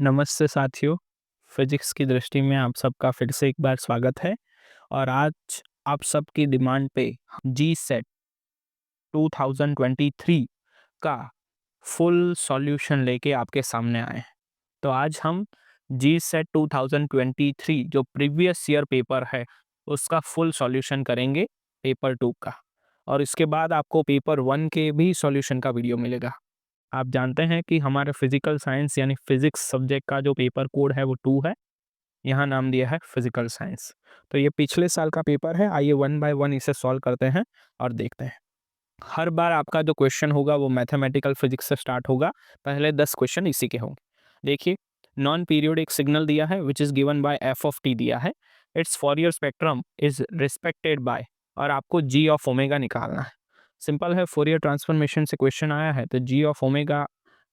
नमस्ते साथियों, फिजिक्स की दृष्टि में आप सबका फिर से एक बार स्वागत है। और आज आप सबकी डिमांड पे जी सेट 2023 का फुल सॉल्यूशन लेके आपके सामने आए हैं। तो आज हम जी सेट 2023 जो प्रीवियस ईयर पेपर है उसका फुल सॉल्यूशन करेंगे, पेपर 2 का। और इसके बाद आपको पेपर 1 के भी सॉल्यूशन का वीडियो मिलेगा। आप जानते हैं कि हमारे फिजिकल साइंस यानी फिजिक्स सब्जेक्ट का जो पेपर कोड है वो 2 है। यहाँ नाम दिया है फिजिकल साइंस। तो ये पिछले साल का पेपर है। आइए वन बाय वन इसे सॉल्व करते हैं और देखते हैं। हर बार आपका जो क्वेश्चन होगा वो मैथमेटिकल फिजिक्स से स्टार्ट होगा। पहले 10 क्वेश्चन इसी के होंगे। देखिए, नॉन पीरियोडिक सिग्नल दिया है which is given bye F of T दिया है। It's फॉरियर spectrum is respected by, और आपको जी ऑफ ओमेगा निकालना है। सिंपल है, फोरियर ट्रांसफॉर्मेशन से क्वेश्चन आया है तो जी ऑफ ओमेगा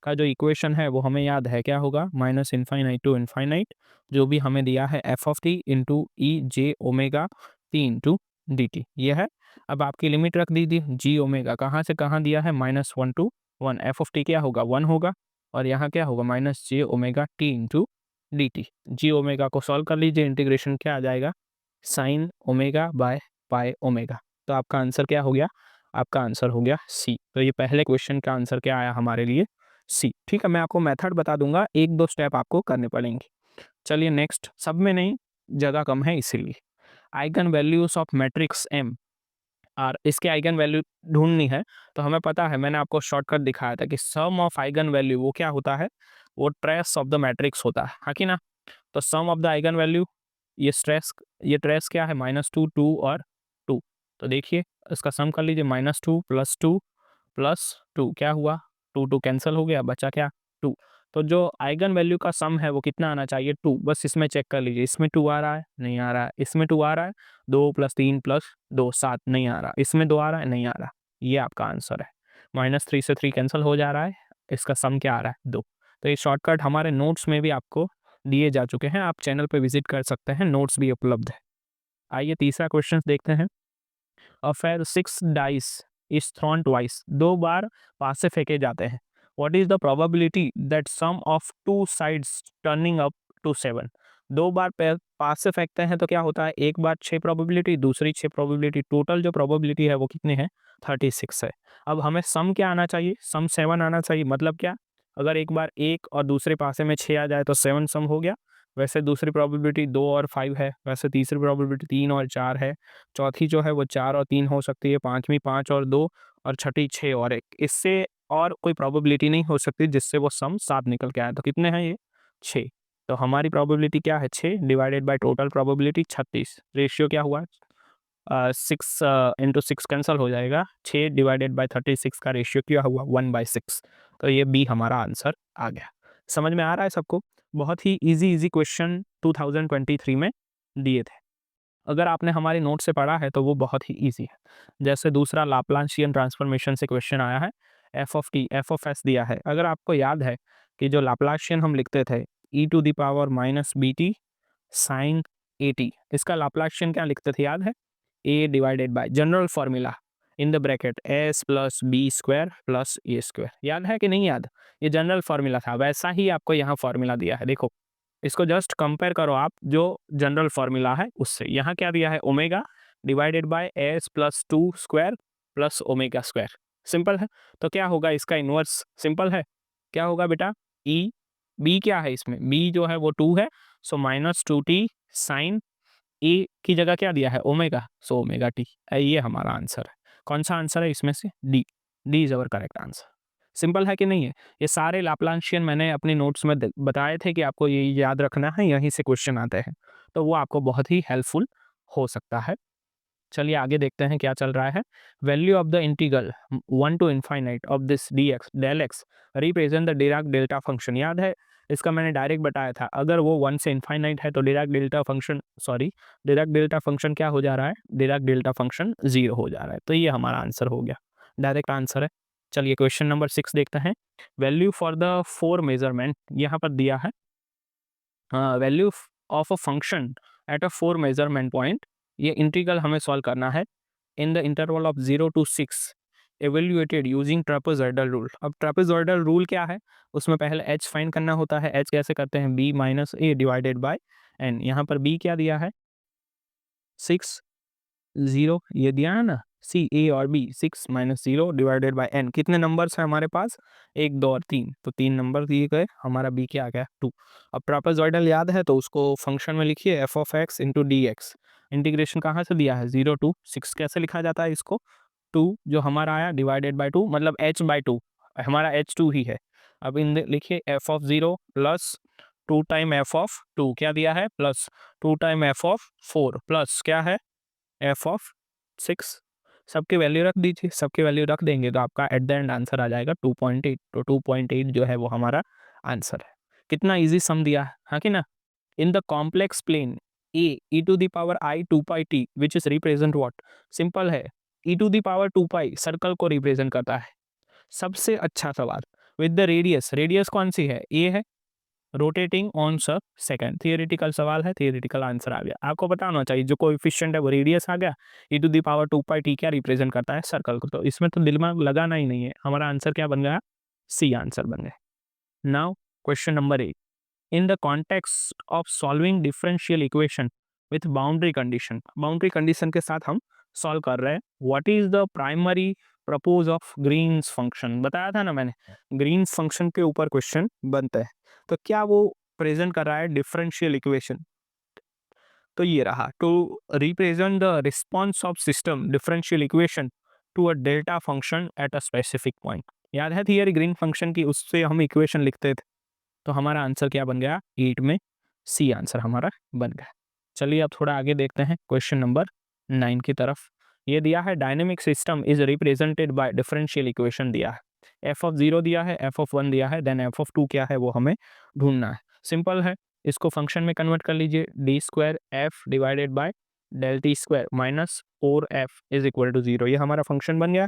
का जो इक्वेशन है वो हमें याद है, क्या होगा, माइनस इन्फाइनाइट टू इन्फाइनाइट जो भी हमें दिया है f of T into E J omega T into D T, ये है। अब आपकी लिमिट रख दीजिए, जी ओमेगा कहाँ से कहाँ दिया है, -1 to 1। एफ ऑफ टी क्या होगा, 1 होगा, और यहाँ क्या होगा, minus J omega T into D T. G omega को सॉल्व कर लीजिए, इंटीग्रेशन क्या आ जाएगा, sine omega by pi omega. तो आपका आंसर क्या हो गया, आपका आंसर हो गया सी। तो ये पहले क्वेश्चन का आंसर क्या आया हमारे लिए, सी। ठीक है, मैं आपको मेथड बता दूंगा, एक दो स्टेप आपको करने पड़ेंगे। चलिए नेक्स्ट, सब में नहीं, जगह कम है इसीलिए। Eigen values of matrix M और इसके आइगन वैल्यू ढूंढनी है। तो हमें पता है, मैंने आपको शॉर्टकट दिखाया था कि सम ऑफ आइगन वैल्यू वो क्या होता है, वो ट्रेस ऑफ द मैट्रिक्स होता है कि ना। तो सम ऑफ द आइगन वैल्यू, ये ट्रेस क्या है, -2 2 और 2। तो देखिए इसका सम कर लीजिए, -2 + 2 + 2 क्या हुआ, 2 2 कैंसिल हो गया, बचा क्या, 2। तो जो आइगन वैल्यू का सम है वो कितना आना चाहिए, 2। बस इसमें चेक कर लीजिए, इसमें 2 आ रहा है, नहीं आ रहा है, इसमें 2 आ रहा है, 2 + 3 + 2 7 नहीं आ रहा, इसमें 2 आ रहा है, नहीं आ रहा। ये आपका आंसर है। -3 से 3 कैंसिल हो जा रहा है, इसका सम क्या आ रहा है, 2। तो ये शॉर्टकट हमारे नोट्स में भी आपको दिए जा चुके हैं, आप चैनल पे विजिट कर सकते हैं, नोट्स भी उपलब्ध है। आइए तीसरा क्वेश्चन देखते हैं। A fair 6 dice is thrown twice, 2 बार पास से फेंके जाते हैं। What is the probability that sum of two sides turning up to 7। 2 बार पास से फेंकते हैं तो क्या होता है, एक बार 6 प्रोबेबिलिटी, दूसरी 6 प्रोबेबिलिटी, टोटल जो प्रोबेबिलिटी है वो कितने हैं, 36 है। अब हमें सम क्या आना चाहिए, सम 7 आना चाहिए। मतलब क्या, अगर एक बार 1 और दूसरे पासे में 6 आ जाए तो 7 सम हो गया। वैसे दूसरी प्रोबेबिलिटी 2 और 5 है, वैसे तीसरी प्रोबेबिलिटी 3 और 4 है, चौथी जो है वो 4 और 3 हो सकती है, पाँचवीं 5 और 2, और छठी 6 और 1। इससे और कोई प्रोबेबिलिटी नहीं हो सकती जिससे वो सम 7 निकल के आए। तो कितने हैं ये, 6। तो हमारी प्रोबेबिलिटी क्या है, 6 divided by total probability 36। Ratio क्या हुआ, 6 इंटू 6 कैंसिल हो जाएगा, 6 डिवाइडेड बाय 36 का रेशियो क्या हुआ, 1/6। तो ये बी हमारा आंसर आ गया। समझ में आ रहा है सबको, बहुत ही इजी क्वेश्चन 2023 में दिए थे। अगर आपने हमारे नोट से पढ़ा है तो वो बहुत ही ईजी है। जैसे दूसरा लाप्लासियन ट्रांसफॉर्मेशन से क्वेश्चन आया है, f of T F of S दिया है। अगर आपको याद है कि जो लाप्लासियन हम लिखते थे, e⁻−bt साइन ए टी, इसका लाप्लासियन क्या लिखते थे, याद है, A divided by general formula in the bracket S plus B square plus A square. याद है कि नहीं याद, ये जनरल फॉर्मूला था, वैसा ही आपको यहाँ फॉर्मूला दिया है। देखो इसको जस्ट कंपेयर करो आप जो जनरल फॉर्मूला है उससे। यहाँ क्या दिया है, omega divided by S plus 2 square plus omega square. Simple है। तो क्या होगा इसका इनवर्स, सिंपल है, क्या होगा बेटा, ई, बी क्या है इसमें, बी जो है वो 2 है, सो -2t साइन ए की जगह क्या दिया है, ओमेगा, सो ओमेगा टी। ये हमारा आंसर है। कौन सा आंसर है इसमें से, D. D is our correct answer. Simple है कि नहीं है। ये सारे लाप्लांशियन मैंने अपने नोट्स में बताए थे कि आपको ये याद रखना है, यहीं से क्वेश्चन आते हैं, तो वो आपको बहुत ही हेल्पफुल हो सकता है। चलिए आगे देखते हैं क्या चल रहा है। Value of the integral 1 to infinite of this d x del x represent the Dirac delta function. याद है, इसका मैंने डायरेक्ट बताया था, अगर वो 1 से इनफाइनाइट है तो Dirac delta function, Dirac delta function क्या हो जा रहा है, डिराक डेल्टा फंक्शन 0 हो जा रहा है। तो ये हमारा आंसर हो गया, डायरेक्ट आंसर है। चलिए क्वेश्चन नंबर 6 देखते हैं। वैल्यू फॉर द 4 मेजरमेंट यहाँ पर दिया है, value of a function at a 4 measurement point. ये इंटीग्रल हमें सॉल्व करना है in the interval of 0 to 6 evaluated using trapezoidal rule। अब trapezoidal rule क्या है, उसमें पहले h फाइंड करना होता है। h कैसे करते हैं, b minus A divided by n। यहाँ पर b क्या दिया है, 6 0 ये दिया है ना, सी ए और B, 6 minus 0 divided by n। कितने नंबर्स हैं हमारे पास, 1 2 और 3, तो 3 नंबर दिए गए, हमारा b क्या आ गया 2। अब ट्रापेजॉइडल याद है तो उसको फंक्शन में लिखिए F of x into D x. Integration कहाँ से दिया है, 0 टू 6 कैसे लिखा जाता है इसको, 2 जो हमारा आया डिवाइडेड बाय 2, मतलब h बाय 2, हमारा h2 ही है। अब इन लिखिए F of 0 plus 2 time F of 2 क्या दिया है, plus 2 time F of 4 plus क्या है एफ ऑफ 6। सबके वैल्यू रख दीजिए, सबके वैल्यू रख देंगे तो आपका एट द एंड आंसर आ जाएगा 2.8। तो 2.8 जो है वो हमारा आंसर है। कितना इजी सम दिया है, हाँ कि ना। In the complex plane a e to the power i 2 pi t which is represent what, simple है, e to the power 2 pi circle को रिप्रेजेंट करता है। सबसे अच्छा सवाल, विद द रेडियस, रेडियस कौन सी है, ए है, रोटेटिंग ऑन स सेकंड। थियोरेटिकल सवाल है, थियोरेटिकल आंसर आ गया। आपको पता होना चाहिए जो कोएफिशिएंट है वो रेडियस आ गया, E to the power 2 pi T क्या रिप्रेजेंट करता है, सर्कल को। तो इसमें तो दिमाग लगाना ही नहीं है, हमारा आंसर क्या बन गया, सी आंसर बन गया। Now question number 8, in the context of solving differential equation with boundary condition, boundary condition के साथ हम सॉल्व कर रहे हैं। What is the primary purpose of greens function, बताया था ना मैंने, ग्रीन्स फंक्शन के ऊपर क्वेश्चन बनता है। तो क्या वो प्रेजेंट कर रहा है डिफरेंशियल इक्वेशन, तो ये रहा, to represent the response of system differential equation to a delta function at a specific point. याद है थियरी ग्रीन फंक्शन की, उससे हम इक्वेशन लिखते थे। तो हमारा आंसर क्या बन गया, 8 में सी आंसर हमारा बन गया। चलिए अब थोड़ा आगे देखते हैं क्वेश्चन नंबर 9 की तरफ। ये दिया है dynamic system is represented by differential equation दिया है, एफ ऑफ 0 दिया है, एफ ऑफ 1 दिया है, देन एफ ऑफ 2 क्या है वो हमें ढूंढना है। सिंपल है, इसको फंक्शन में कन्वर्ट कर लीजिए, d square f divided by del t square minus 4f is equal to 0। ये हमारा फंक्शन बन गया।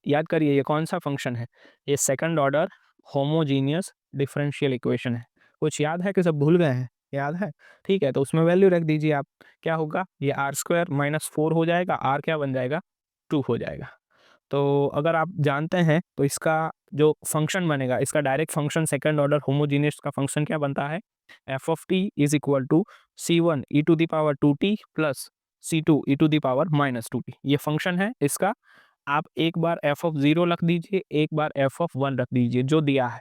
याद करिए ये कौन सा फंक्शन है, ये second order homogeneous differential equation है। कुछ याद है कि सब भूल गए हैं, याद है, ठीक है, तो उसमें वैल्यू रख दीजिए आप। क्या होगा, ये आर स्क्वायर माइनस 4 हो जाएगा, आर क्या बन जाएगा 2 हो जाएगा। तो अगर आप जानते हैं तो इसका जो फंक्शन बनेगा, इसका direct function second order homogeneous का फंक्शन क्या बनता है, f of t is equal to C one e to the power 2t plus C two e to the power minus 2t। ये फंक्शन है इसका। आप एक बार एफ ऑफ 0 रख दीजिए, एक बार एफ ऑफ 1 रख दीजिए जो दिया है,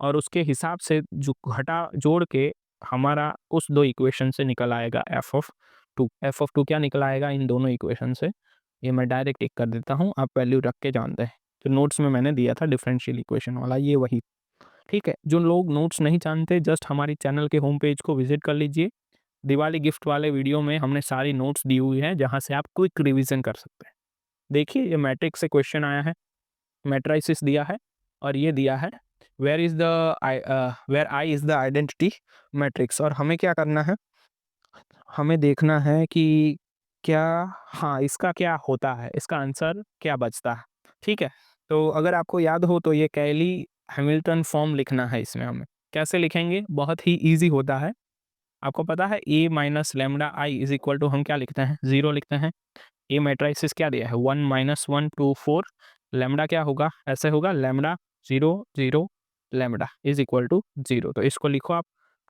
और उसके हिसाब से जो घटा जोड़ के हमारा उस दो इक्वेशन से निकल आएगा एफ ऑफ 2। एफ ऑफ 2 क्या निकल आएगा इन दोनों इक्वेशन से, ये मैं डायरेक्ट टिक कर देता हूँ, आप वैल्यू रख के जानते हैं। तो नोट्स में मैंने दिया था डिफरेंशियल इक्वेशन वाला, ये वही, ठीक है। जो लोग नोट्स नहीं जानते जस्ट हमारी चैनल के होम पेज को विजिट कर लीजिए। दिवाली गिफ्ट वाले वीडियो में हमने सारी नोट्स दी हुई है जहाँ से आप क्विक रिविजन कर सकते हैं। देखिए ये मैट्रिक्स से क्वेश्चन आया है, मैट्रिसेस दिया है, और ये दिया है where is the where I is the identity matrix. और हमें क्या करना है, हमें देखना है कि क्या, हाँ इसका क्या होता है, इसका आंसर क्या बचता है, ठीक है। तो अगर आपको याद हो तो ये कैली हैमिल्टन फॉर्म लिखना है इसमें। हमें कैसे लिखेंगे, बहुत ही ईजी होता है। आपको पता है A minus lambda I is equal to हम क्या लिखते हैं, 0 लिखते हैं। ए मैट्रिक्स क्या दिया है, 1 माइनस 1 2 4, लेमडा क्या होगा, ऐसे होगा lambda 0 0 lambda is equal to 0। तो इसको लिखो आप,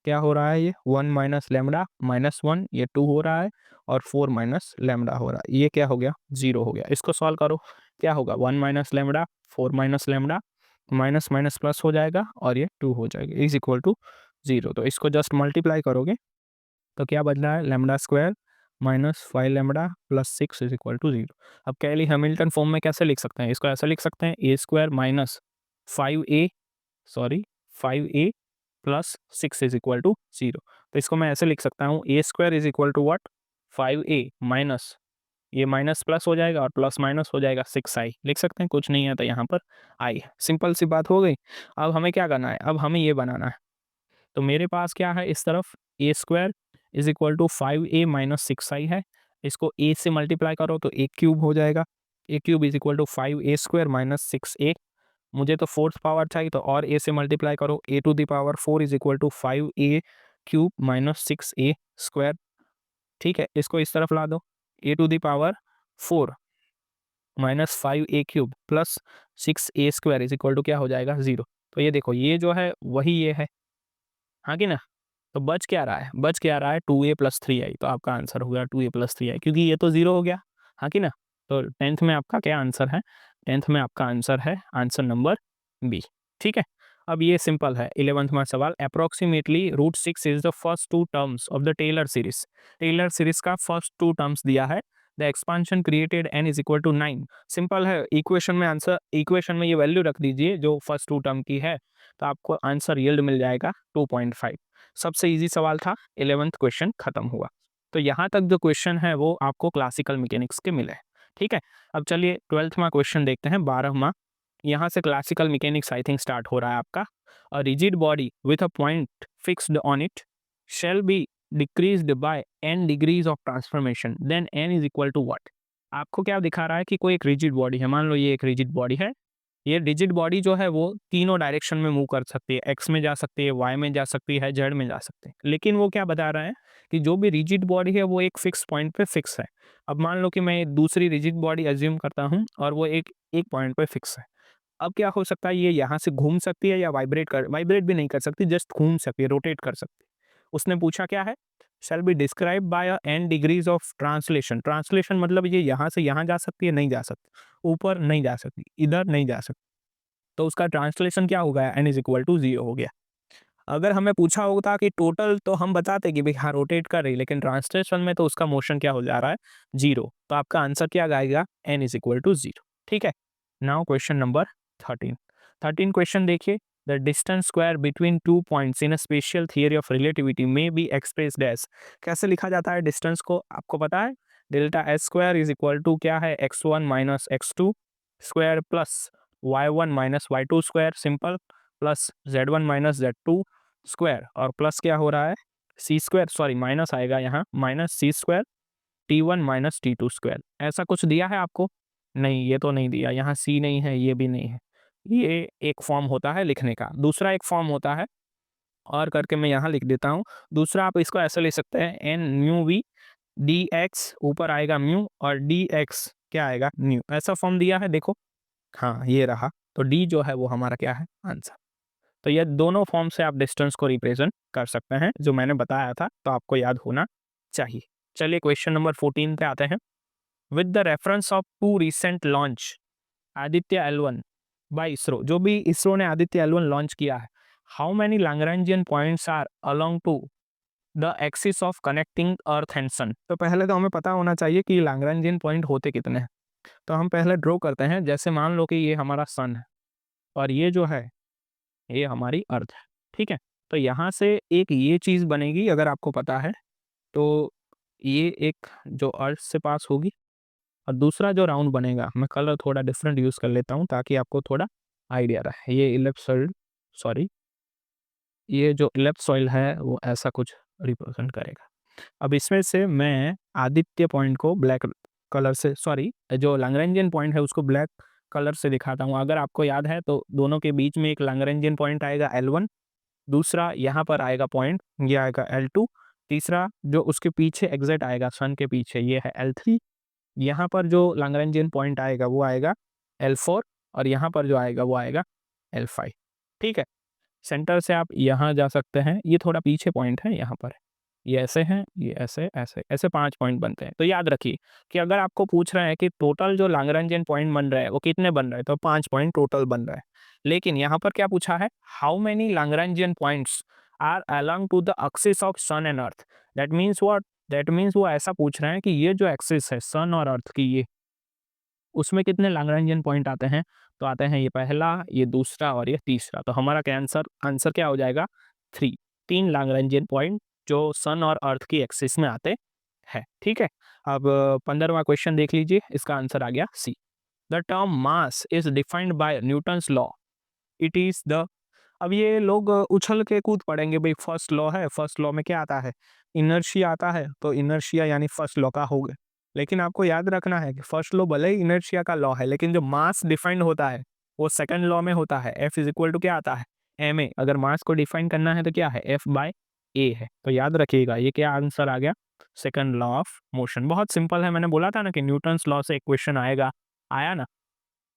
क्या हो रहा है, ये 1 माइनस लेमडा माइनस 1, ये 2 हो रहा है, और 4 माइनस लेमडा हो रहा है, ये क्या हो गया 0 हो गया। इसको सॉल्व करो, क्या होगा 1 minus lambda 4 minus lambda, minus minus plus हो जाएगा और ये 2 हो जाएगा इज इक्वल टू 0। तो इसको जस्ट मल्टीप्लाई करोगे तो क्या बच रहा है, lambda square minus 5 lambda plus 6 is equal to 0। अब कैली हैमिल्टन फॉर्म में कैसे लिख सकते हैं, इसको ऐसा लिख सकते हैं, A square minus 5a, sorry 5a plus 6 is equal to 0। तो इसको मैं ऐसे लिख सकता हूँ, A square is equal to what 5a minus, ये माइनस प्लस हो जाएगा और प्लस माइनस हो जाएगा 6i, लिख सकते हैं, कुछ नहीं है तो यहाँ पर आई। सिंपल सी बात हो गई। अब हमें क्या करना है, अब हमें ये बनाना है। तो मेरे पास क्या है इस तरफ, a square is equal to 5a minus 6i है, इसको a से मल्टीप्लाई करो तो a क्यूब हो जाएगा, a cube is equal to 5a square minus 6a। मुझे तो फोर्थ पावर चाहिए तो और a से मल्टीप्लाई करो, a to the power 4 is equal to 5a cube minus 6a square, ठीक है। इसको इस तरफ ला दो, a to the power 4 -5a³ plus 6a² is equal to क्या हो जाएगा 0। तो ये देखो ये जो है वही ये है, हाँ कि ना। तो बच क्या रहा है, बच क्या रहा है 2a + 3i। तो आपका आंसर हो गया 2a + 3i, क्योंकि ये तो 0 हो गया, हाँ कि ना। तो 10th में आपका क्या आंसर है, 10th में आपका आंसर है आंसर नंबर बी। ठीक है, अब ये सिंपल है। 11वां सवाल, approximately √6 is the first two terms of the Taylor series. Taylor series का फर्स्ट टू टर्म्स दिया है। The expansion created n is equal to 9। Simple है, इक्वेशन में आंसर, इक्वेशन में ये वैल्यू रख दीजिए जो फर्स्ट टू टर्म की है, तो आपको आंसर यील्ड मिल जाएगा 2.5। सबसे इजी सवाल था, 11th क्वेश्चन खत्म हुआ। तो यहाँ तक जो क्वेश्चन है वो आपको क्लासिकल मैकेनिक्स के मिले। ठीक है, अब चलिए 12वां क्वेश्चन देखते हैं, 12वां। यहाँ से classical mechanics I think start हो रहा है आपका। A rigid body with a point fixed on it shall be decreased by n degrees of transformation, then n is equal to what। आपको क्या दिखा रहा है कि कोई एक रिजिड बॉडी है, मान लो ये एक रिजिड बॉडी है। ये रिजिड बॉडी जो है वो तीनों डायरेक्शन में मूव कर सकती है, एक्स में जा सकती है, वाई में जा सकती है, जेड में जा सकती है। लेकिन वो क्या बता रहा है कि जो भी रिजिड बॉडी है वो एक फिक्स पॉइंट पे फिक्स है। अब मान लो कि मैं दूसरी रिजिड बॉडी एज्यूम करता हूँ और वो एक एक पॉइंट पे फिक्स है। अब क्या हो सकता है, ये यहाँ से घूम सकती है या वाइब्रेट भी नहीं कर सकती, जस्ट घूम सकती है, रोटेट कर सकती है। उसने पूछा क्या है, shall be describe by n degrees of translation. Translation मतलब ये यहाँ से यहाँ जा सकती है, नहीं जा सकती, ऊपर नहीं जा सकती, इधर नहीं जा सकती। तो उसका ट्रांसलेशन क्या हो गया, n इज इक्वल टू 0 हो गया। अगर हमें पूछा होता कि टोटल, तो हम बताते कि भाई हाँ रोटेट कर रही, लेकिन ट्रांसलेशन में तो उसका मोशन क्या हो जा रहा है, 0। तो आपका आंसर क्या आएगा, n इज इक्वल टू 0। ठीक है, नाउ क्वेश्चन नंबर 13 क्वेश्चन देखिए। The distance square between 2 points in a special theory of relativity में बी एक्सप्रेस्ड एज। कैसे लिखा जाता है डिस्टेंस को, आपको पता है, delta S square is equal to क्या है, x1 minus x2 square plus y1 minus y2 square simple, plus z1 minus z2 square, और प्लस क्या हो रहा है, सी स्क्वायर, सॉरी माइनस आएगा यहाँ, minus C square t1 minus t2 square. ऐसा कुछ दिया है आपको, नहीं ये तो नहीं दिया, यहाँ सी नहीं है, ये भी नहीं है। ये एक फॉर्म होता है लिखने का। दूसरा एक फॉर्म होता है, और करके मैं यहाँ लिख देता हूँ। दूसरा आप इसको ऐसे लिख सकते हैं, N mu V D X, ऊपर आएगा म्यू और डी एक्स क्या आएगा न्यू। ऐसा फॉर्म दिया है देखो, हाँ ये रहा। तो डी जो है वो हमारा क्या है, आंसर। तो ये दोनों फॉर्म से आप डिस्टेंस को रिप्रेजेंट कर सकते हैं, जो मैंने बताया था, तो आपको याद होना चाहिए। चलिए क्वेश्चन नंबर 14 पे आते हैं। With the reference of to recent launch Aditya L1 by ISRO, जो भी इसरो ने आदित्य L1 लॉन्च किया है, how many Lagrangian points are along to the axis of connecting earth and sun. तो पहले तो हमें पता होना चाहिए कि लैग्रेंजियन पॉइंट होते कितने हैं। तो हम पहले ड्रॉ करते हैं, जैसे मान लो कि ये हमारा सन है और ये जो है ये हमारी अर्थ है। ठीक है, तो यहाँ से एक ये चीज़ बनेगी, अगर आपको पता है तो ये एक जो अर्थ से पास होगी, और दूसरा जो राउंड बनेगा, मैं कलर थोड़ा डिफरेंट यूज़ कर लेता हूँ ताकि आपको थोड़ा आइडिया रहे। ये इलिप्सॉइड, सॉरी ये जो इलिप्सॉइड है वो ऐसा कुछ रिप्रेजेंट करेगा। अब इसमें से मैं आदित्य पॉइंट को ब्लैक कलर से, सॉरी जो लैग्रेंजियन पॉइंट है उसको ब्लैक कलर से दिखाता हूँ। अगर आपको याद है तो दोनों के बीच में एक लैग्रेंजियन पॉइंट आएगा L1, दूसरा यहाँ पर आएगा पॉइंट, ये आएगा L2, तीसरा जो उसके पीछे एग्जैक्ट आएगा सन के पीछे ये है L3, यहाँ पर जो लैग्रेंजियन पॉइंट आएगा वो आएगा L4, और यहाँ पर जो आएगा वो आएगा L5। ठीक है, सेंटर से आप यहाँ जा सकते हैं, ये थोड़ा पीछे पॉइंट है यहाँ पर, ये ऐसे हैं, ये ऐसे ऐसे ऐसे 5 पॉइंट बनते हैं। तो याद रखिए कि अगर आपको पूछ रहे हैं कि टोटल जो लैग्रेंजियन पॉइंट बन रहे हैं वो कितने बन रहे हैं, तो 5 पॉइंट टोटल बन रहे हैं। लेकिन यहाँ पर क्या पूछा है, how many Lagrangian points are along to the axis of sun and earth. That means what, that means वो ऐसा पूछ रहे हैं कि ये जो एक्सिस है सन और अर्थ की, ये उसमें कितने लैग्रेंजियन पॉइंट आते हैं। तो आते हैं ये पहला, ये दूसरा और ये तीसरा। तो हमारा क्या आंसर, आंसर क्या हो जाएगा 3। 3 लैग्रेंजियन पॉइंट जो सन और अर्थ की एक्सिस में आते हैं। ठीक है, अब 15वां क्वेश्चन देख लीजिए, इसका आंसर आ गया C. The term mass is defined by Newton's law, it is the. अब ये लोग उछल के कूद पड़ेंगे, भाई फर्स्ट लॉ है, फर्स्ट लॉ में क्या आता है, इनर्शिया आता है, तो इनर्शिया यानी फर्स्ट लॉ का होगा। लेकिन आपको याद रखना है कि फर्स्ट लॉ भले ही इनर्शिया का लॉ है, लेकिन जो मास डिफाइंड होता है वो सेकंड लॉ में होता है, F इज इक्वल टू क्या आता है, ma। अगर मास को डिफाइन करना है तो क्या है, F/a है। तो याद रखिएगा ये क्या आंसर आ गया, सेकंड लॉ ऑफ मोशन। बहुत सिंपल है, मैंने बोला था ना कि न्यूटन्स लॉ से एक क्वेश्चन आएगा आया ना?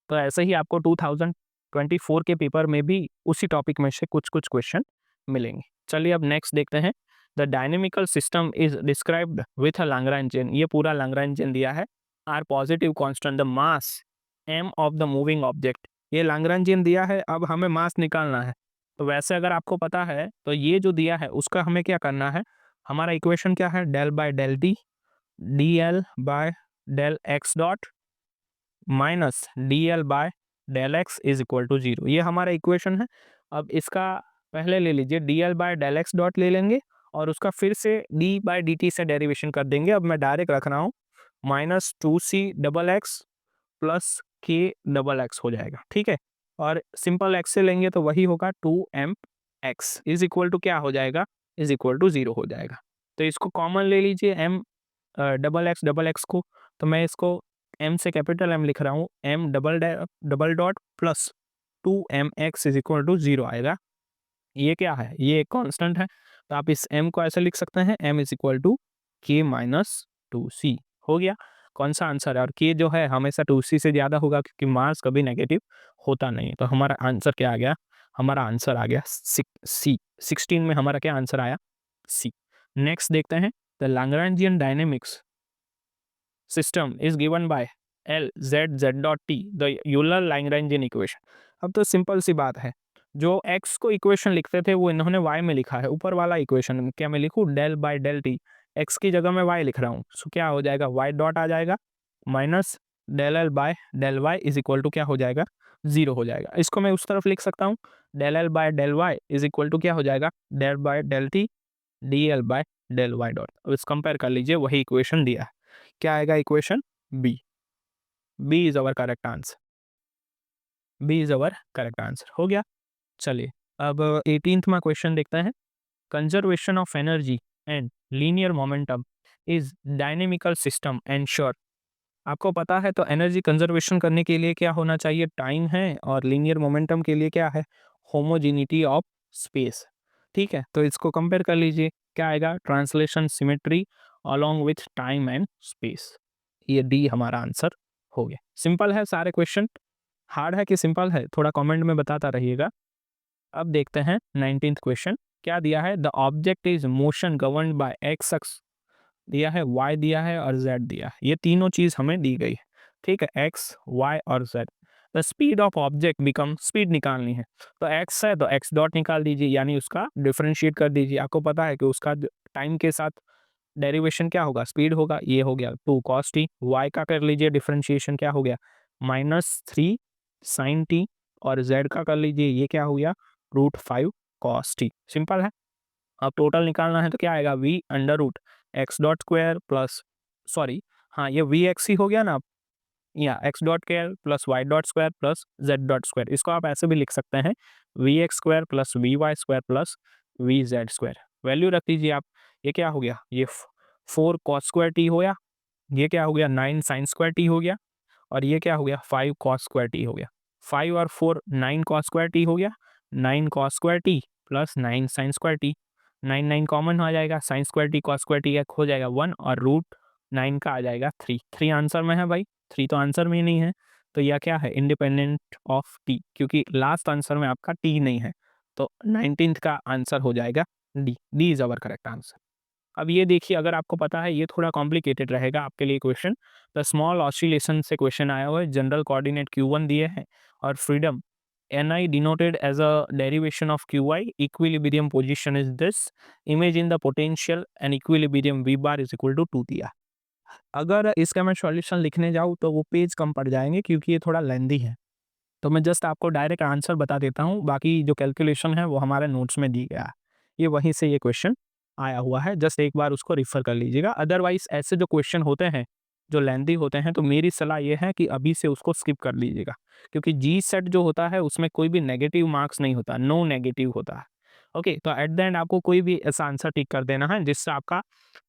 तो ऐसे ही आपको 2024 के पेपर में भी उसी टॉपिक में से कुछ-कुछ क्वेश्चन मिलेंगे। चलिए अब नेक्स्ट देखते हैं। The dynamical system is described with a Lagrangian. ये पूरा लैग्रैन्ज चेन दिया है। Are positive constant the mass M of the moving object. ये लैग्रैन्ज चेन दिया है, अब हमें मास निकालना है। तो वैसे अगर आपको पता है तो ये जो दिया है उसका हमें क्या करना है? हमारा इक्वेशन क्या है? Del by del t d L by del x dot minus d L by del x is equal to zero. ये हमारा इक्वेशन है। अब इसका पहले ले लीजिए, d L by del x dot ले लेंगे और उसका फिर से डी बाय डी टी से डेरिवेशन कर देंगे। अब मैं डायरेक्ट रख रहा हूँ, minus two C double x plus K double x हो जाएगा, ठीक है। और सिंपल एक्स से लेंगे तो वही होगा two M x is equal to क्या हो जाएगा? इज इक्वल टू जीरो हो जाएगा। तो इसको कॉमन ले लीजिए एम डबल एक्स को। तो मैं इसको एम से कैपिटल एम लिख रहा हूँ, M double dot plus two M x is equal to zero आएगा। ये क्या है? ये एक कांस्टेंट है, तो आप इस m को ऐसे लिख सकते हैं, m इज इक्वल टू के माइनस टू सी। हो गया। कौन सा आंसर है? और k जो है हमेशा टू सी से ज़्यादा होगा क्योंकि मास कभी नेगेटिव होता नहीं है। तो हमारा आंसर क्या आ गया? हमारा आंसर आ गया सी। 16 में हमारा क्या आंसर आया? सी। नेक्स्ट देखते हैं, the Lagrangian dynamics system is given by L Z Z dot T, the Euler Lagrangian equation। अब तो सिंपल सी बात है, जो x को इक्वेशन लिखते थे वो इन्होंने y में लिखा है। ऊपर वाला इक्वेशन क्या मैं लिखूँ? Del by del t, x की जगह मैं y लिख रहा हूँ। सो क्या हो जाएगा? y डॉट आ जाएगा minus del L by del Y is equal to क्या हो जाएगा? जीरो हो जाएगा। इसको मैं उस तरफ लिख सकता हूँ, del L by del Y is equal to क्या हो जाएगा? Del by del t d L by del Y dot. अब इस कंपेयर कर लीजिए, वही इक्वेशन दिया है। क्या आएगा equation? B. B is our correct answer. B is our correct answer. हो गया। चलिए अब 18वां क्वेश्चन देखते हैं। Conservation of energy and linear momentum is dynamical system ensure. आपको पता है तो एनर्जी कंजर्वेशन करने के लिए क्या होना चाहिए? टाइम है, और लीनियर मोमेंटम के लिए क्या है? Homogeneity of space. ठीक है, तो इसको कंपेयर कर लीजिए। क्या आएगा? Translation symmetry along with time and space. ये डी हमारा आंसर हो गया। सिंपल है सारे क्वेश्चन। हार्ड है कि सिंपल है, थोड़ा कमेंट में बताता रहिएगा। अब देखते हैं 19th क्वेश्चन। क्या दिया है? The object is motion governed bye x x दिया है, y दिया है और z दिया है। ये तीनों चीज हमें दी गई है, ठीक है, x, y और z। The speed of object become, speed निकालनी है तो x है तो x डॉट निकाल दीजिए, यानी उसका डिफरेंशिएट कर दीजिए। आपको पता है कि उसका टाइम के साथ डेरिवेशन क्या होगा? स्पीड होगा। ये हो गया टू कॉस टी। y का कर लीजिए डिफरेंशिएशन, क्या हो गया? Minus three sine t. और z का कर लीजिए, ये क्या हो गया? Root five cos t. Simple है। अब टोटल निकालना है तो क्या आएगा? v under root x dot square plus, sorry हाँ ये वी एक्स ही हो गया ना, या X dot square plus Y dot square plus Z dot square. इसको आप ऐसे भी लिख सकते हैं, V X square plus we Y square plus V Z square. Value रख दीजिए आप। ये क्या हो गया? ये फोर कॉस स्क्वायर टी हो गया। ये क्या हो गया? नाइन साइन स्क्वायर टी हो गया। और ये क्या हो गया? फाइव कॉस स्क्वायर टी हो गया। फाइव और four nine cos square T हो गया। Nine cos square T plus nine sine square T. Nine nine common आ जाएगा, sine square T cos square T हो जाएगा वन, और रूट नाइन का आ जाएगा थ्री। थ्री आंसर में है भाई, थ्री तो आंसर में ही नहीं है। तो यह क्या है? इंडिपेंडेंट ऑफ टी, क्योंकि लास्ट आंसर में आपका टी नहीं है। तो 19th का आंसर हो जाएगा D. D is our correct answer. अब ये देखिए, अगर आपको पता है, ये थोड़ा कॉम्प्लिकेटेड रहेगा आपके लिए क्वेश्चन। द स्मॉल ऑसिलेशन से क्वेश्चन आया हुआ है। जनरल कोऑर्डिनेट Q1 दिए हैं और freedom Ni denoted as a derivation of Qi, equilibrium position is this, image in the potential and equilibrium V bar is equal to 2 दिया। अगर इसका मैं सॉल्यूशन लिखने जाऊँ तो वो पेज कम पड़ जाएंगे क्योंकि ये थोड़ा लेंदी है। तो मैं जस्ट आपको डायरेक्ट आंसर बता देता हूँ, बाकी जो कैलकुलेशन है वो हमारे नोट्स में दी गया है। ये वहीं से ये क्वेश्चन आया हुआ है, जस्ट एक बार उसको रिफर कर लीजिएगा। अदरवाइज ऐसे जो क्वेश्चन होते हैं जो लेंदी होते हैं, तो मेरी सलाह ये है कि अभी से उसको स्किप कर लीजिएगा, क्योंकि जी सेट जो होता है उसमें कोई भी नेगेटिव मार्क्स नहीं होता, नो नेगेटिव होता है। ओके, तो एट द एंड आपको कोई भी ऐसा आंसर टिक कर देना है जिससे आपका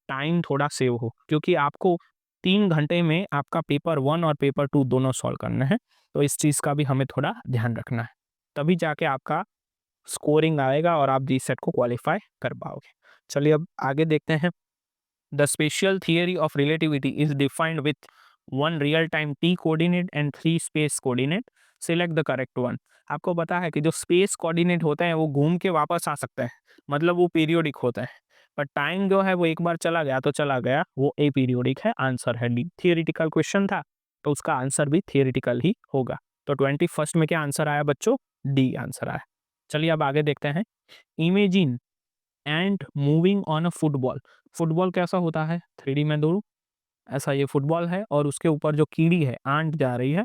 टाइम थोड़ा सेव हो, क्योंकि आपको 3 घंटे में आपका पेपर 1 और पेपर 2 दोनों सॉल्व करना है। तो इस चीज़ का भी हमें थोड़ा ध्यान रखना है, तभी जाके आपका स्कोरिंग आएगा और आप जी सेट को क्वालिफाई कर पाओगे। चलिए अब आगे देखते हैं। The special theory of relativity is defined with 1 real time t coordinate and 3 space coordinate, select the correct one. आपको पता है कि जो स्पेस कोऑर्डिनेट होते हैं वो घूम के वापस आ सकते हैं, मतलब वो पीरियोडिक होते हैं। पर टाइम जो है वो एक बार चला गया तो चला गया, वो अपीरियोडिक है। आंसर है डी। थियोरेटिकल क्वेश्चन था तो उसका आंसर भी थियोरेटिकल ही होगा। तो 21st में क्या आंसर आया बच्चों? डी आंसर आया। चलिए अब आगे देखते हैं। Imagine and moving on a football. Football कैसा होता है? 3D में दूँ, ऐसा ये फुटबॉल है और उसके ऊपर जो कीड़ी है, आंट जा रही है।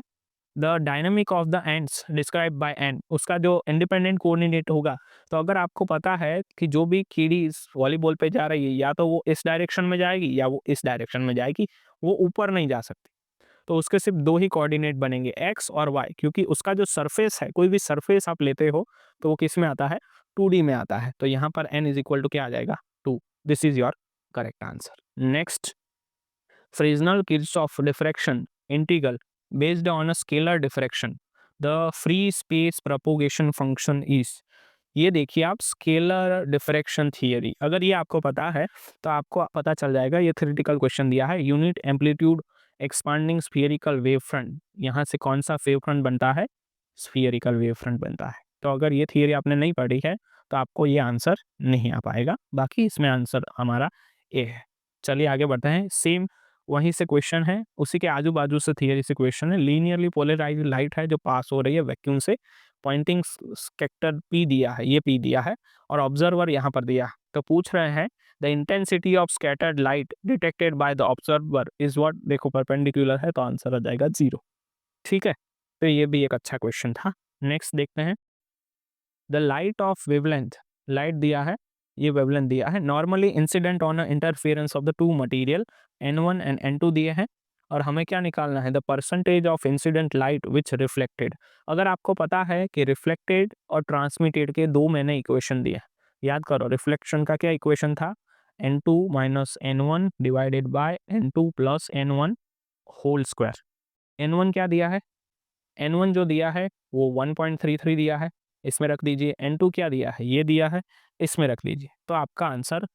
The dynamic of the ends describe by and, उसका जो इंडिपेंडेंट कोऑर्डिनेट होगा। तो अगर आपको पता है कि जो भी कीड़ी इस वॉलीबॉल पे जा रही है, या तो वो इस डायरेक्शन में जाएगी या वो इस डायरेक्शन में जाएगी, वो ऊपर नहीं जा सकती। तो उसके सिर्फ 2 ही कोऑर्डिनेट बनेंगे, एक्स और वाई, क्योंकि उसका जो सरफेस है, कोई भी सरफेस आप लेते हो तो वो किस में आता है? 2D में आता है। तो यहाँ पर n इज इक्वल टू क्या आ जाएगा? 2। This is your correct answer. Next, Fresnel Kirchhoff diffraction integral based on a scalar diffraction. The free space propagation function is, ये देखिए आप, स्केलर डिफ्रैक्शन थियरी। अगर ये आपको पता है तो आपको पता चल जाएगा, ये थ्योरेटिकल क्वेश्चन दिया है। Unit amplitude expanding spherical wave front, यहाँ से कौन सा वेव फ्रंट बनता है? स्फीयरिकल वेव फ्रंट बनता है। तो अगर ये थियरी आपने नहीं पढ़ी है तो आपको ये आंसर नहीं आ पाएगा। बाकी इसमें आंसर हमारा ए है। चलिए आगे बढ़ते हैं। सेम वहीं से क्वेश्चन है, उसी के आजू बाजू से थियरी से क्वेश्चन है। लीनियरली पोलराइज्ड लाइट है जो पास हो रही है वैक्यूम से, पॉइंटिंग स्पेक्टर पी दिया है, ये पी दिया है, और ऑब्जर्वर यहाँ पर दिया है। तो पूछ रहे हैं the intensity of scattered light detected by the observer is what. देखो परपेंडिकुलर है तो आंसर आ जाएगा 0। ठीक है, तो ये भी एक अच्छा क्वेश्चन था। नेक्स्ट देखते हैं। The light of wavelength, light दिया है, ये वेवलेंथ दिया है। Normally incident on interference of the two material N1 and N2 दिए हैं, और हमें क्या निकालना है? The percentage of incident light which reflected. अगर आपको पता है कि रिफ्लेक्टेड और ट्रांसमिटेड के 2 मैंने इक्वेशन दिए, याद करो रिफ्लेक्शन का क्या इक्वेशन था? N2 minus N1 divided by N2 plus N1 whole square. N1 क्या दिया है? N1 जो दिया है वो 1.33 दिया है, इसमें रख दीजिए। N2 क्या दिया है? ये दिया है, इसमें रख दीजिए। तो आपका आंसर,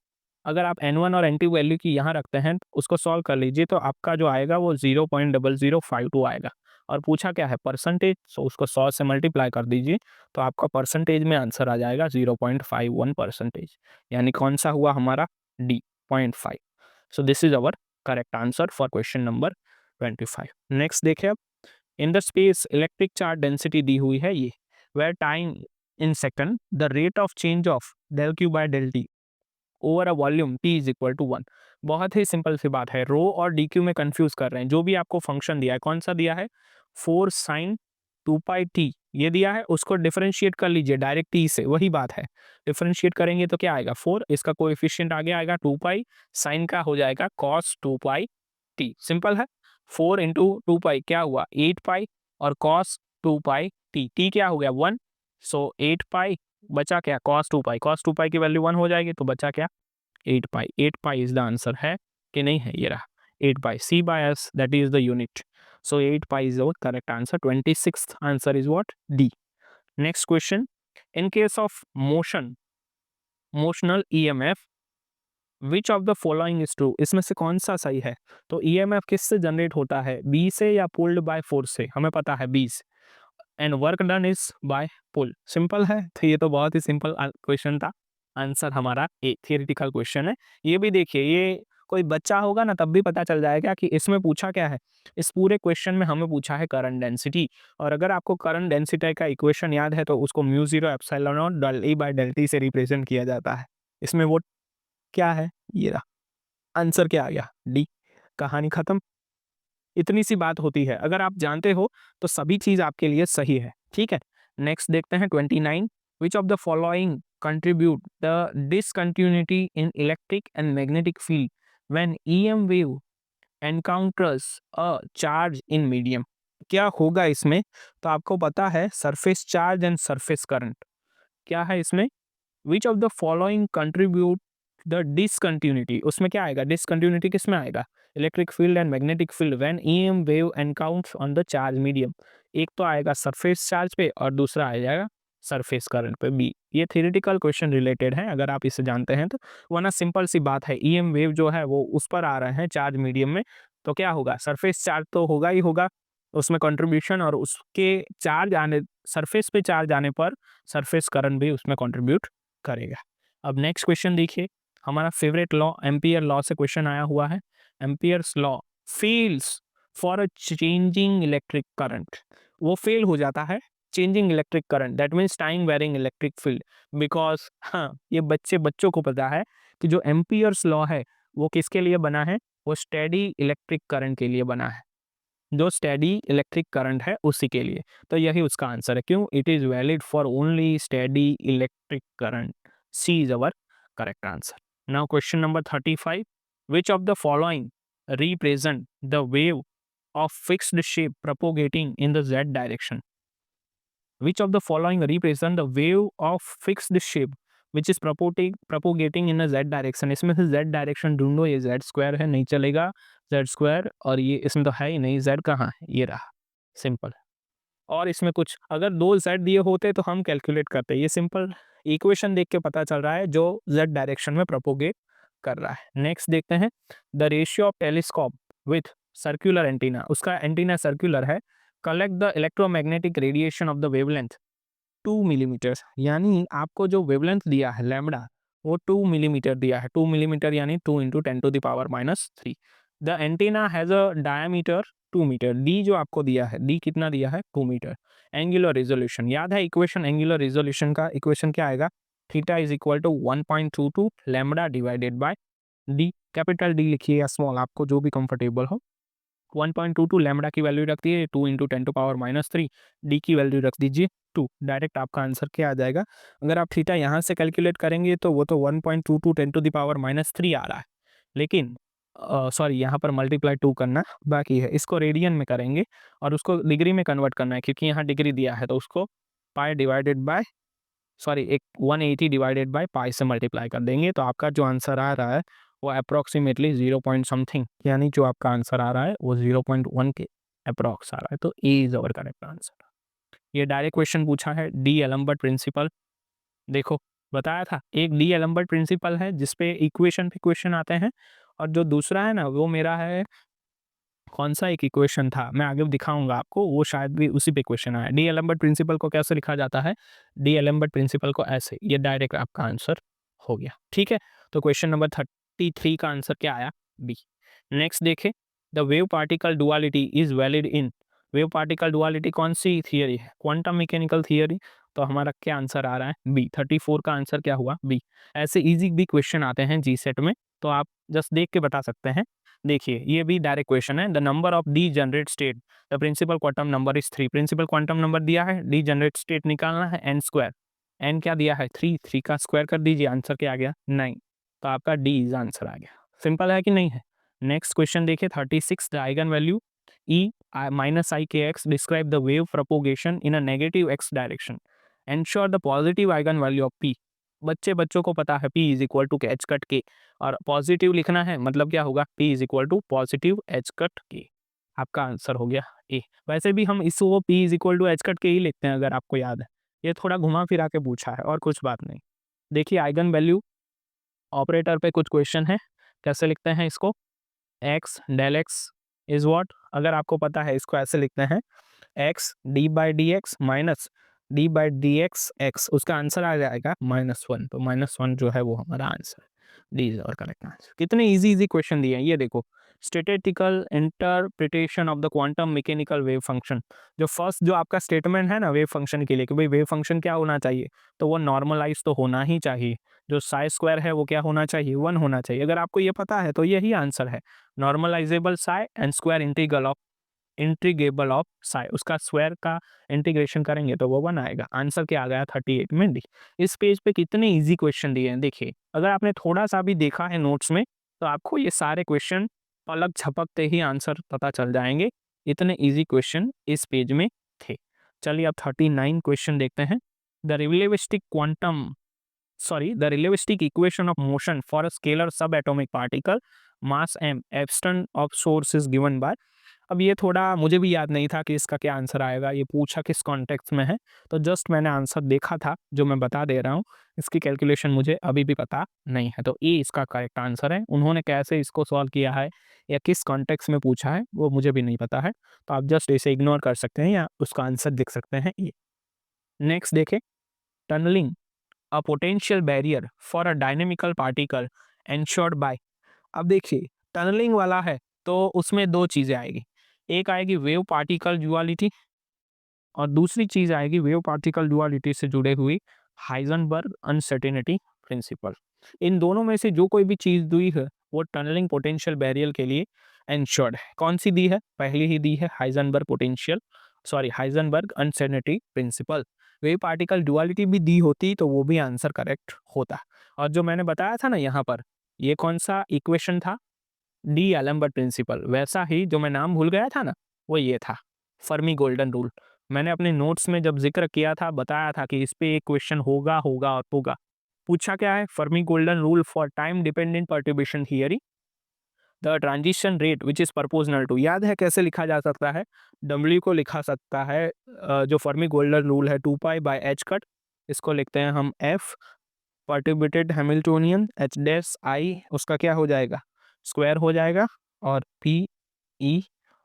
अगर आप N1 और N2 वैल्यू की यहाँ रखते हैं, उसको सॉल्व कर लीजिए, तो आपका जो आएगा वो 0.0052 आएगा। और पूछा क्या है? परसेंटेज, सो उसको 100 से मल्टीप्लाई कर दीजिए, तो आपका परसेंटेज में आंसर आ जाएगा 0.51%। यानी कौन सा हुआ हमारा? D, 0.5। So this is our correct answer for question number 25। Next देखिए अब। In the space electric charge density दी हुई है ये, where time in second, the rate of change of del Q by del T over a volume T is equal to 1। बहुत ही simple सी बात है। रो और डी क्यू में कंफ्यूज कर रहे हैं। जो भी आपको फंक्शन दिया है, कौन सा दिया है? 4 साइन 2 पाई टी, ये दिया है, उसको डिफरेंशिएट कर लीजिए डायरेक्ट टी से, वही बात है। डिफरेंशिएट करेंगे तो क्या आएगा? 4, इसका कोएफिशिएंट आगे आएगा 2 पाई, साइन का हो जाएगा कॉस 2 पाई टी। सिंपल है। 4 इंटू 2 पाई क्या हुआ? 8 पाई, और कॉस 2 पाई टी, टी क्या हो गया? 1। सो 8 पाई, बचा क्या? कॉस 2 पाई, कॉस 2 पाई की वैल्यू 1 हो जाएगी, तो बचा क्या? 8 pi. 8 pi is the answer, है कि नहीं है? ये रहा 8 pi. C by S, that is the unit. So 8 pi is the correct answer. 26th answer is what? D. Next question. In case of motion, motional EMF, which of the following is true. इसमें से कौन सा सही है? तो EMF किससे generate होता है? बी से या पुल्ड बाय फोर्स से? हमें पता है बी से। And work done is by pull. Simple है, तो ये तो बहुत ही सिंपल क्वेश्चन था। आंसर हमारा ए। थियरिटिकल क्वेश्चन है। ये भी देखिए, ये कोई बच्चा होगा ना तब भी पता चल जाएगा कि इसमें पूछा क्या है। इस पूरे क्वेश्चन में हमें पूछा है करंट डेंसिटी, और अगर आपको करंट डेंसिटी का इक्वेशन याद है तो उसको mu zero epsilon not del E by del t से रिप्रेजेंट किया जाता है। इसमें वो क्या है? ये रहा। आंसर क्या आ गया? डी। कहानी खत्म। इतनी सी बात होती है, अगर आप जानते हो तो सभी चीज आपके लिए सही है। ठीक है, नेक्स्ट देखते हैं 29। Which of the following contribute the discontinuity in electric and magnetic field when EM wave encounters a charge in medium. क्या होगा इसमें? तो आपको पता है surface charge and surface current. क्या है इसमें? Which of the following contribute the discontinuity, उसमें क्या आएगा? डिसकंटिन्यूटी किस में आएगा? Electric field and magnetic field when EM wave encounters on the charge medium. एक तो आएगा सरफेस चार्ज पे और दूसरा आ जाएगा सरफेस करंट पे, बी। ये थ्योरेटिकल क्वेश्चन रिलेटेड है, अगर आप इसे जानते हैं तो। वरना सिंपल सी बात है, ईएम वेव जो है वो उस पर आ रहे हैं चार्ज मीडियम में, तो क्या होगा, सरफेस चार्ज तो होगा ही होगा उसमें कंट्रीब्यूशन, और उसके चार्ज आने, सरफेस पे चार्ज आने पर सरफेस करंट भी उसमें कंट्रीब्यूट करेगा। अब नेक्स्ट क्वेश्चन देखिए, हमारा फेवरेट लॉ एम्पियर लॉ से क्वेश्चन आया हुआ है। Ampere's law fails for a changing electric current, वो फेल हो जाता है changing electric current, that means time varying electric field, because हाँ, ये बच्चों को पता है कि जो एम्पियर्स लॉ है वो किसके लिए बना है, वो स्टेडी इलेक्ट्रिक करंट के लिए बना है, जो स्टेडी इलेक्ट्रिक करंट है उसी के लिए। तो यही उसका आंसर है, क्यों, it is valid for only steady electric current. C is our correct answer. Now question number 35, which of the following represent the wave of fixed shape propagating in the z direction? Which of the following represent the wave of fixed shape which is propagating in a z direction? इसमें से z direction ढूंढो, ये z square है, नहीं चलेगा z square, और ये इसमें तो है ही नहीं, z कहाँ है, ये रहा, सिंपल। और इसमें कुछ अगर दो z दिए होते तो हम कैलकुलेट करते, ये सिंपल इक्वेशन देख के पता चल रहा है जो z डायरेक्शन में प्रोपोगेट कर रहा है। नेक्स्ट देखते हैं, the ratio of telescope with circular antenna, उसका एंटीना सर्कुलर है, collect the electromagnetic radiation of the wavelength 2 millimetre, यानी आपको जो वेवलेंथ दिया है लैम्बडा वो 2 मिलीमीटर दिया है, 2 मिलीमीटर यानी 2 into 10⁻³ the antenna has a diameter 2 metre, D जो आपको दिया है, डी कितना दिया है, 2 मीटर। एंगुलर रेजोल्यूशन, याद है इक्वेशन, एंगुलर रेजोल्यूशन का इक्वेशन क्या आएगा, theta is equal to 1.22 lambda divided by D, capital D लिखिए या स्मॉल, आपको जो भी कंफर्टेबल हो। 1.22 लैम्बडा की वैल्यू रख दिए 2 इंटू 10⁻³ डी की वैल्यू रख दीजिए 2, डायरेक्ट आपका आंसर क्या आ जाएगा। अगर आप थीटा यहाँ से कैलकुलेट करेंगे तो वो तो 1.22 10⁻³ आ रहा है, लेकिन सॉरी यहाँ पर मल्टीप्लाई 2 करना बाकी है, इसको रेडियन में करेंगे और उसको डिग्री में कन्वर्ट करना है, क्योंकि यहाँ डिग्री दिया है तो उसको पाई डिवाइडेड बाय सॉरी एक 180 डिवाइडेड बाय पाई से मल्टीप्लाई कर देंगे, तो आपका जो आंसर आ रहा है वो अप्रॉक्सीमेटली 0 पॉइंट समथिंग, यानी जो आपका आंसर आ रहा है वो 0.1 के अप्रॉक्स आ रहा है, तो A is our correct answer. ये डायरेक्ट क्वेश्चन पूछा है, डी एलम्बर्ट प्रिंसिपल, देखो बताया था, एक डी एलम्बर्ट प्रिंसिपल है जिसपे इक्वेशन पे क्वेश्चन आते हैं, और जो दूसरा है ना वो मेरा है, कौन सा एक इक्वेशन था मैं आगे दिखाऊंगा आपको, वो शायद भी उसी पे क्वेश्चन आया। डी एलम्बर्ट प्रिंसिपल को कैसे लिखा जाता है, डी एलम्बर्ट प्रिंसिपल को ऐसे, ये डायरेक्ट आपका आंसर हो गया, ठीक है। तो क्वेश्चन नंबर 33 का आंसर क्या आया, बी। नेक्स्ट देखें, the wave particle duality is valid in, wave particle duality कौन सी थियरी है, क्वांटम मैकेनिकल थियरी, तो हमारा क्या आंसर आ रहा है, बी। 34 का आंसर क्या हुआ, बी। ऐसे इजी भी क्वेश्चन आते हैं जी सेट में, तो आप जस्ट देख के बता सकते हैं। देखिए ये भी डायरेक्ट क्वेश्चन है, the number of degenerate state, the principal quantum number is 3, principal quantum number दिया है, डी जनरेट स्टेट निकालना है, एन स्क्वायर, एन क्या दिया है 3, 3 का स्क्वायर कर दीजिए, आंसर क्या आ गया 9, तो आपका डी इज आंसर आ गया। सिंपल है कि नहीं है। नेक्स्ट क्वेश्चन देखिए 36, the eigen value E minus I K X describe the wave propagation in a negative X direction, ensure the positive eigen value of P, बच्चों को पता है P is equal to H cut K, और positive लिखना है मतलब क्या होगा, P is equal to positive H cut K, आपका आंसर हो गया ए। वैसे भी हम इसको P is equal to H cut के ही लिखते हैं, अगर आपको याद है, ये थोड़ा घुमा फिरा के पूछा है और कुछ बात नहीं। देखिए आइगन वैल्यू ऑपरेटर पे कुछ क्वेश्चन है, कैसे लिखते हैं इसको, X del x is what, अगर आपको पता है इसको ऐसे लिखते हैं, X d by d X minus d by d X X, उसका आंसर आ जाएगा -1, तो -1 जो है वो हमारा आंसर, डी इज और करेक्ट आंसर। कितने इजी क्वेश्चन दिए हैं ये देखो, statistical interpretation of the quantum mechanical wave function, जो फर्स्ट जो आपका स्टेटमेंट है ना वेव फंक्शन के लिए, कि भाई वेव फंक्शन क्या होना चाहिए, तो वो नॉर्मलाइज तो होना ही चाहिए, जो साई स्क्वायर है वो क्या होना चाहिए, 1 होना चाहिए, अगर आपको ये पता है तो यही आंसर है, normalisable psi and square integrable of psi, उसका स्क्वायर का इंटीग्रेशन करेंगे तो वो 1 आएगा, आंसर क्या आ गया 38 में डी। इस पेज पे कितने इजी क्वेश्चन दिए हैं देखिए, अगर आपने थोड़ा सा भी देखा है नोट्स में तो आपको ये सारे क्वेश्चन पलक झपकते ही आंसर पता चल जाएंगे, इतने इजी क्वेश्चन इस पेज में थे। चलिए अब 39 क्वेश्चन देखते हैं, the relativistic equation of motion for a scalar subatomic particle mass m, absence of source is given by, अब ये थोड़ा मुझे भी याद नहीं था कि इसका क्या आंसर आएगा, ये पूछा किस कॉन्टेक्स्ट में है, तो जस्ट मैंने आंसर देखा था जो मैं बता दे रहा हूँ। इसकी कैलकुलेशन मुझे अभी भी पता नहीं है, तो ए इसका करेक्ट आंसर है। उन्होंने कैसे इसको सॉल्व किया है या किस कॉन्टेक्स्ट में पूछा है वो मुझे भी नहीं पता है, तो आप जस्ट इसे इग्नोर कर सकते हैं या उसका आंसर लिख सकते हैं ए। नेक्स्ट देखें, tunnelling a potential barrier for a dynamical particle ensured by. अब देखिए टनलिंग वाला है तो उसमें दो चीज़ें आएगी, एक आएगी वेव पार्टिकल ड्युअलिटी और दूसरी चीज़ आएगी वेव पार्टिकल ड्युअलिटी से जुड़े हुई हाइजेनबर्ग अनसर्टेनिटी प्रिंसिपल। इन दोनों में से जो कोई भी चीज़ दी है वो टनलिंग पोटेंशियल बैरियर के लिए एंश्योर्ड है। कौन सी दी है? पहली ही दी है Heisenberg uncertainty principle. Wave particle duality भी दी होती तो वो भी आंसर करेक्ट होता। और जो मैंने बताया था ना यहाँ पर, ये कौन सा इक्वेशन था? D'Alembert principle. वैसा ही जो मैं नाम भूल गया था ना, वो ये था फर्मी गोल्डन रूल। मैंने अपने नोट्स में जब जिक्र किया था बताया था कि इस पे एक क्वेश्चन होगा होगा और होगा। पूछा क्या है? Fermi golden rule for time dependent perturbation theory the transition rate which is proportional to. याद है कैसे लिखा जा सकता है? डब्ल्यू को लिखा सकता है जो फर्मी गोल्डन रूल है 2 पाई बाय एच कट, इसको लिखते हैं हम F perturbed Hamiltonian H dash I, उसका क्या हो जाएगा? स्क्वायर हो जाएगा। और पी ई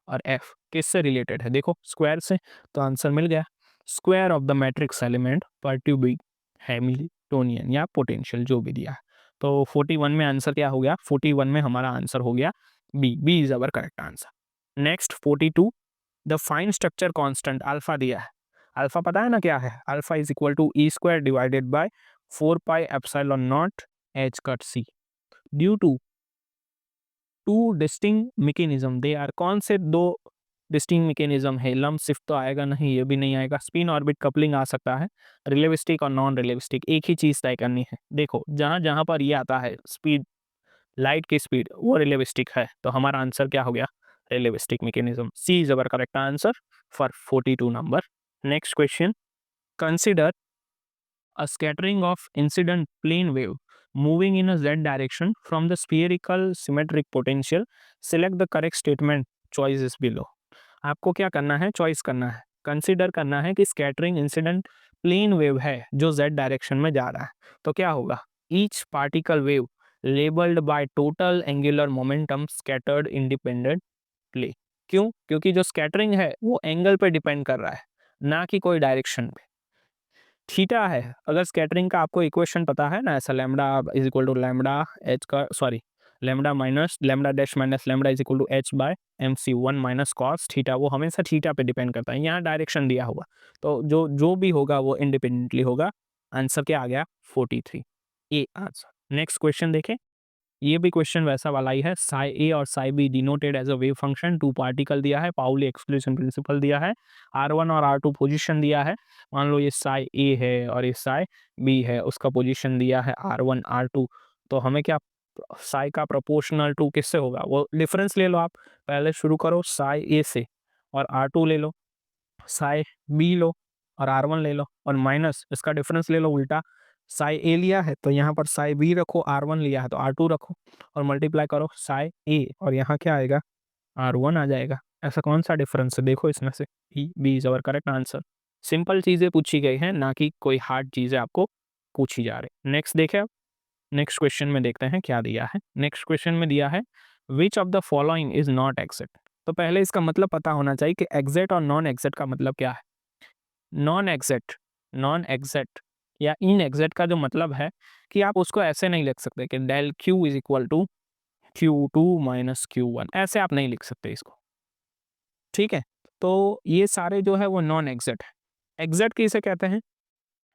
और एफ किससे रिलेटेड है? देखो स्क्वायर से, तो आंसर मिल गया। Square of the matrix element perturbing Hamiltonian या पोटेंशियल जो भी दिया है। तो 41 में आंसर क्या हो गया? 41 में हमारा आंसर हो गया B. B is our correct answer. Next 42, the fine structure constant alpha दिया है। अल्फा पता है ना क्या है? Alpha is equal to E square divided by 4 pi epsilon naught H cut C due to two distinct mechanism. They are कौन से दो डिस्टिंक्ट मैकेनिज्म है? लम्प शिफ्ट तो आएगा नहीं, ये भी नहीं आएगा। स्पिन ऑर्बिट कपलिंग आ सकता है, रिलेविस्टिक और नॉन रिलेविस्टिक। एक ही चीज तय करनी है। देखो जहां जहां पर ये आता है स्पीड, लाइट की स्पीड, वो रिलेविस्टिक है, तो हमारा आंसर क्या हो गया? Relativistic mechanism. C is our correct answer for 42 नंबर। Next question, consider a scattering of incident plane wave moving in a z direction from the spherical symmetric potential. Select the correct statement, choice is below. आपको क्या करना है? Choice करना है। Consider करना है कि स्कैटरिंग इंसिडेंट प्लेन वेव है जो z डायरेक्शन में जा रहा है, तो क्या होगा? Each particle wave labelled by total angular momentum scattered independently. क्यों? क्योंकि जो स्कैटरिंग है वो एंगल पे डिपेंड कर रहा है, ना कि कोई डायरेक्शन पे। थीटा है, अगर स्कैटरिंग का आपको इक्वेशन पता है ना, ऐसा lambda is equal to lambda H का sorry lambda minus lambda dash minus lambda is equal to H by M C 1 minus cos theta, वो हमेशा थीटा पे डिपेंड करता है। यहाँ डायरेक्शन दिया होगा तो जो जो भी होगा वो इंडिपेंडेंटली होगा। आंसर क्या आ गया? 43 ए आंसर। नेक्स्ट क्वेश्चन देखें, ये भी क्वेश्चन वैसा वाला ही है। साई ए और psi B denoted as a wave function, two particle दिया है, पाउली एक्सक्लूजन प्रिंसिपल दिया है, R1 और R2 पोजीशन दिया है। मान लो ये साई ए है और ये साई बी है, उसका पोजीशन दिया है R1 R2, तो हमें क्या साई का प्रोपोर्शनल टू किससे होगा? वो डिफरेंस ले लो आप, पहले शुरू करो साई ए से और R2 ले लो, साई बी लो और R1 ले लो और माइनस इसका डिफरेंस ले लो उल्टा। साई ए लिया है तो यहाँ पर साई बी रखो, R1 लिया है तो R2 रखो और मल्टीप्लाई करो साई ए और यहाँ क्या आएगा? R1 आ जाएगा। ऐसा कौन सा डिफरेंस है? देखो इसमें से B is our correct answer. Simple चीजें पूछी गई हैं, ना कि कोई हार्ड चीजें आपको पूछी जा रही। नेक्स्ट देखें अब, नेक्स्ट क्वेश्चन में देखते हैं क्या दिया है। नेक्स्ट क्वेश्चन में दिया है विच of the following is not exact. तो पहले इसका मतलब पता होना चाहिए कि एग्जैक्ट और नॉन एग्जैक्ट का मतलब क्या है। नॉन एग्जैक्ट या इन एग्जैक्ट का जो मतलब है कि आप उसको ऐसे नहीं लिख सकते कि del Q is equal to Q2 minus Q1, ऐसे आप नहीं लिख सकते इसको। ठीक है, तो ये सारे जो है वो नॉन एग्जैक्ट है। एग्जैक्ट किसे कहते हैं?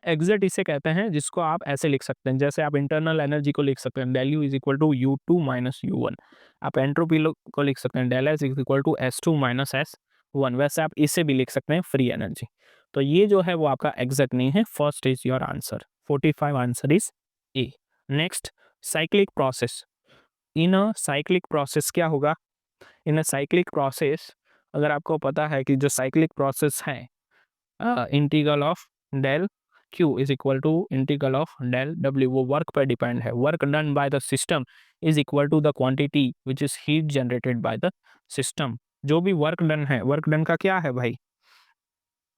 एग्जैक्ट इसे कहते हैं जिसको आप ऐसे लिख सकते हैं, जैसे आप इंटरनल एनर्जी को लिख सकते हैं del U is equal to U2 minus U1। आप एंट्रोपी को लिख सकते हैं del S is equal to S2 minus S1। वैसे आप इसे भी लिख सकते हैं फ्री एनर्जी। तो ये जो है वो आपका एग्जैक्ट नहीं है। First is your answer, 45 answer is a. Next, cyclic process. In a cyclic process क्या होगा? इन अ साइक्लिक प्रोसेस, अगर आपको पता है कि जो साइक्लिक प्रोसेस है integral of del Q is equal to integral of del W, वो वर्क पर डिपेंड है। Work done by the system is equal to the quantity which is heat generated by the system जो भी work done है, work done का क्या है भाई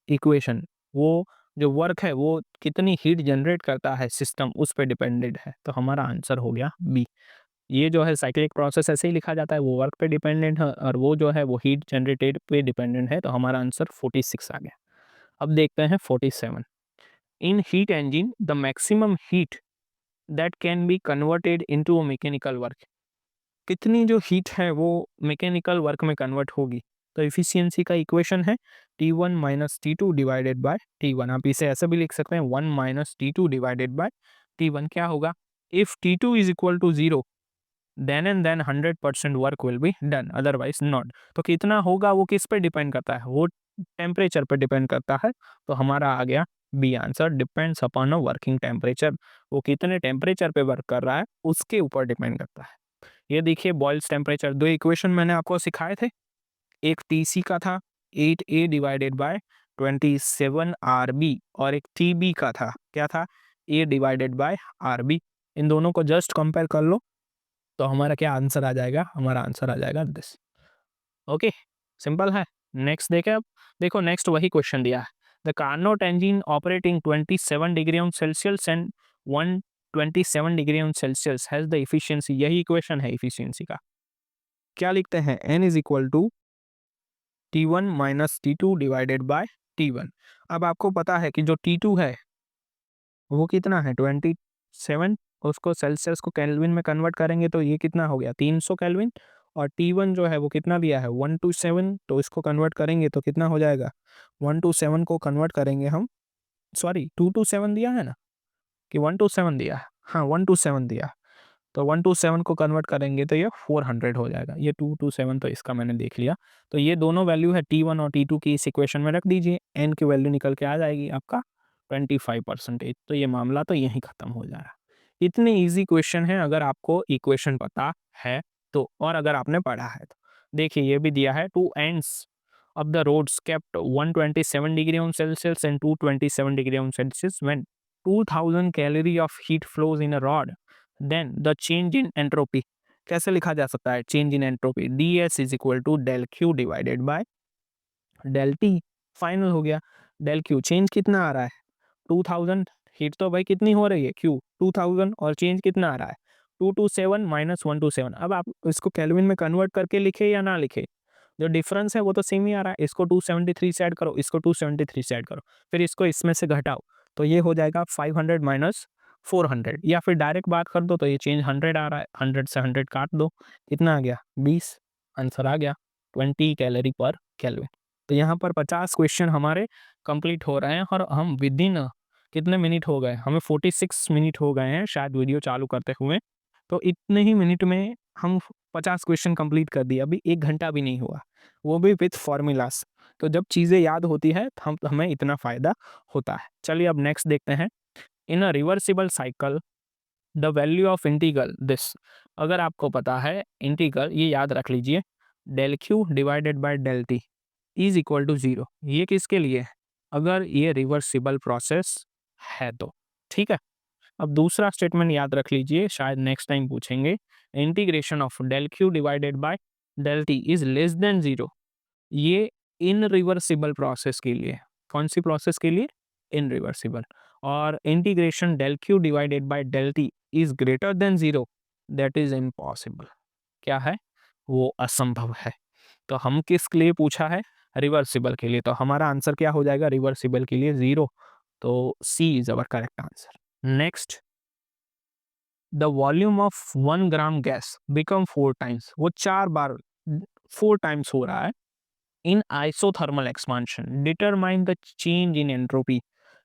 इक्वेशन, वो जो वर्क है वो कितनी हीट जनरेट करता है सिस्टम, उस पे डिपेंडेंट है। तो हमारा आंसर हो गया बी। ये जो है साइक्लिक प्रोसेस ऐसे ही लिखा जाता है, वो वर्क पे डिपेंडेंट है और वो जो है वो हीट जनरेटेड पे डिपेंडेंट है। तो हमारा आंसर 46 आ गया। अब देखते हैं 47। इन heat engine the maximum heat that can be converted into a mechanical work, कितनी जो हीट है वो मैकेनिकल वर्क में कन्वर्ट होगी। तो इफिशियंसी का इक्वेशन है T1 minus T2 divided by T1। आप इसे ऐसे भी लिख सकते हैं 1 minus T2 divided by T1। क्या होगा, if T2 is equal to 0 then and then 100% work will be done, otherwise not. तो कितना होगा वो किस पे डिपेंड करता है, वो टेम्परेचर पे डिपेंड करता है। तो हमारा आ गया B answer, depends upon a working temperature, वो कितने टेम्परेचर पे वर्क कर रहा है उसके ऊपर डिपेंड करता है। ये देखिए बॉयल्स टेम्परेचर, दो इक्वेशन मैंने आपको सिखाए थे, एक टीसी का था 8A डिवाइडेड बाय 27 RB और एक टीबी का था, क्या था, A डिवाइडेड बाय RB। इन दोनों को जस्ट कंपेयर कर लो तो हमारा क्या आंसर आ जाएगा, हमारा आंसर आ जाएगा दिस। ओके, सिंपल है। नेक्स्ट देखें अब, देखो नेक्स्ट वही क्वेश्चन दिया है। The Carnot engine operating 27 degree on Celsius and 127 degree on Celsius has the efficiency, यही इक्वेशन है इफिशियंसी का। क्या लिखते हैं, n is equal to T1 minus T2 divided by T1। अब आपको पता है कि जो T2 है वो कितना है 27, उसको सेल्सियस को केल्विन में कन्वर्ट करेंगे तो ये कितना हो गया 300 केल्विन, और T1 जो है वो कितना दिया है 127, तो इसको कन्वर्ट करेंगे तो कितना हो जाएगा, 127 को कन्वर्ट करेंगे हम, सॉरी 227 दिया है ना कि 127 दिया है, हाँ 127 दिया है। तो 127 को कन्वर्ट करेंगे तो ये 400 हो जाएगा, ये 227 तो इसका मैंने देख लिया। तो ये दोनों वैल्यू है T1 और T2 की, इस इक्वेशन में रख दीजिए, n की वैल्यू निकल के आ जाएगी आपका 25%। तो ये मामला तो यहीं खत्म हो जाएगा। इतनी इजी क्वेश्चन है अगर आपको इक्वेशन पता है तो, और अगर आपने पढ़ा है तो। देखिए ये भी दिया है, two ends of the rods kept 127 degree on Celsius and 227 degree on Celsius when 2000 calorie of heat flows in a rod, then the change in entropy, कैसे लिखा जा सकता है change in entropy, ds is equal to del Q divided by del T. Final हो गया, del Q change कितना आ रहा है 2000, हीट तो भाई कितनी हो रही है क्यू 2000, और चेंज कितना आ रहा है 227 माइनस 127। अब आप इसको केल्विन में कन्वर्ट करके लिखे या ना लिखे, जो डिफरेंस है वो तो सेम ही आ रहा है। इसको 273 से ऐड करो, इसको 273 से ऐड करो, फिर इसको इसमें से घटाओ, तो ये हो जाएगा 500 माइनस 400, या फिर डायरेक्ट बात कर दो तो ये चेंज 100 आ रहा है, 100 से 100 काट दो, कितना आ गया 20, आंसर आ गया 20 कैलोरी पर केल्विन। तो यहाँ पर 50 क्वेश्चन हमारे कंप्लीट हो रहे हैं और हम विद इन कितने मिनट हो गए, हमें 46 मिनट हो गए हैं शायद वीडियो चालू करते हुए। तो इतने ही मिनट में हम 50 क्वेश्चन कंप्लीट कर दिए, अभी 1 घंटा भी नहीं हुआ, वो भी विथ फॉर्मूलास। तो जब चीज़ें याद होती है तो हमें इतना फ़ायदा होता है। चलिए अब नेक्स्ट देखते हैं। In a reversible cycle the value of integral this, अगर आपको पता है इंटीग्रल, ये याद रख लीजिए, del Q divided by del T is equal to 0। ये किसके लिए है, अगर ये रिवर्सिबल प्रोसेस है तो, ठीक है। अब दूसरा स्टेटमेंट याद रख लीजिए, शायद नेक्स्ट टाइम पूछेंगे, integration of del Q divided by del T is less than 0, ये इन रिवर्सिबल प्रोसेस के लिए, कौन सी प्रोसेस के लिए, इन रिवर्सिबल। और integration del Q divided by del T is greater than 0, that is impossible, क्या है वो असंभव है। तो हम किसके लिए पूछा है, रिवर्सिबल के लिए, तो हमारा आंसर क्या हो जाएगा रिवर्सिबल के लिए 0। तो C is our correct answer. Next, the volume of 1 gram gas become 4 times, वो 4 बार 4 टाइम्स हो रहा है in isothermal expansion, determine the change in entropy.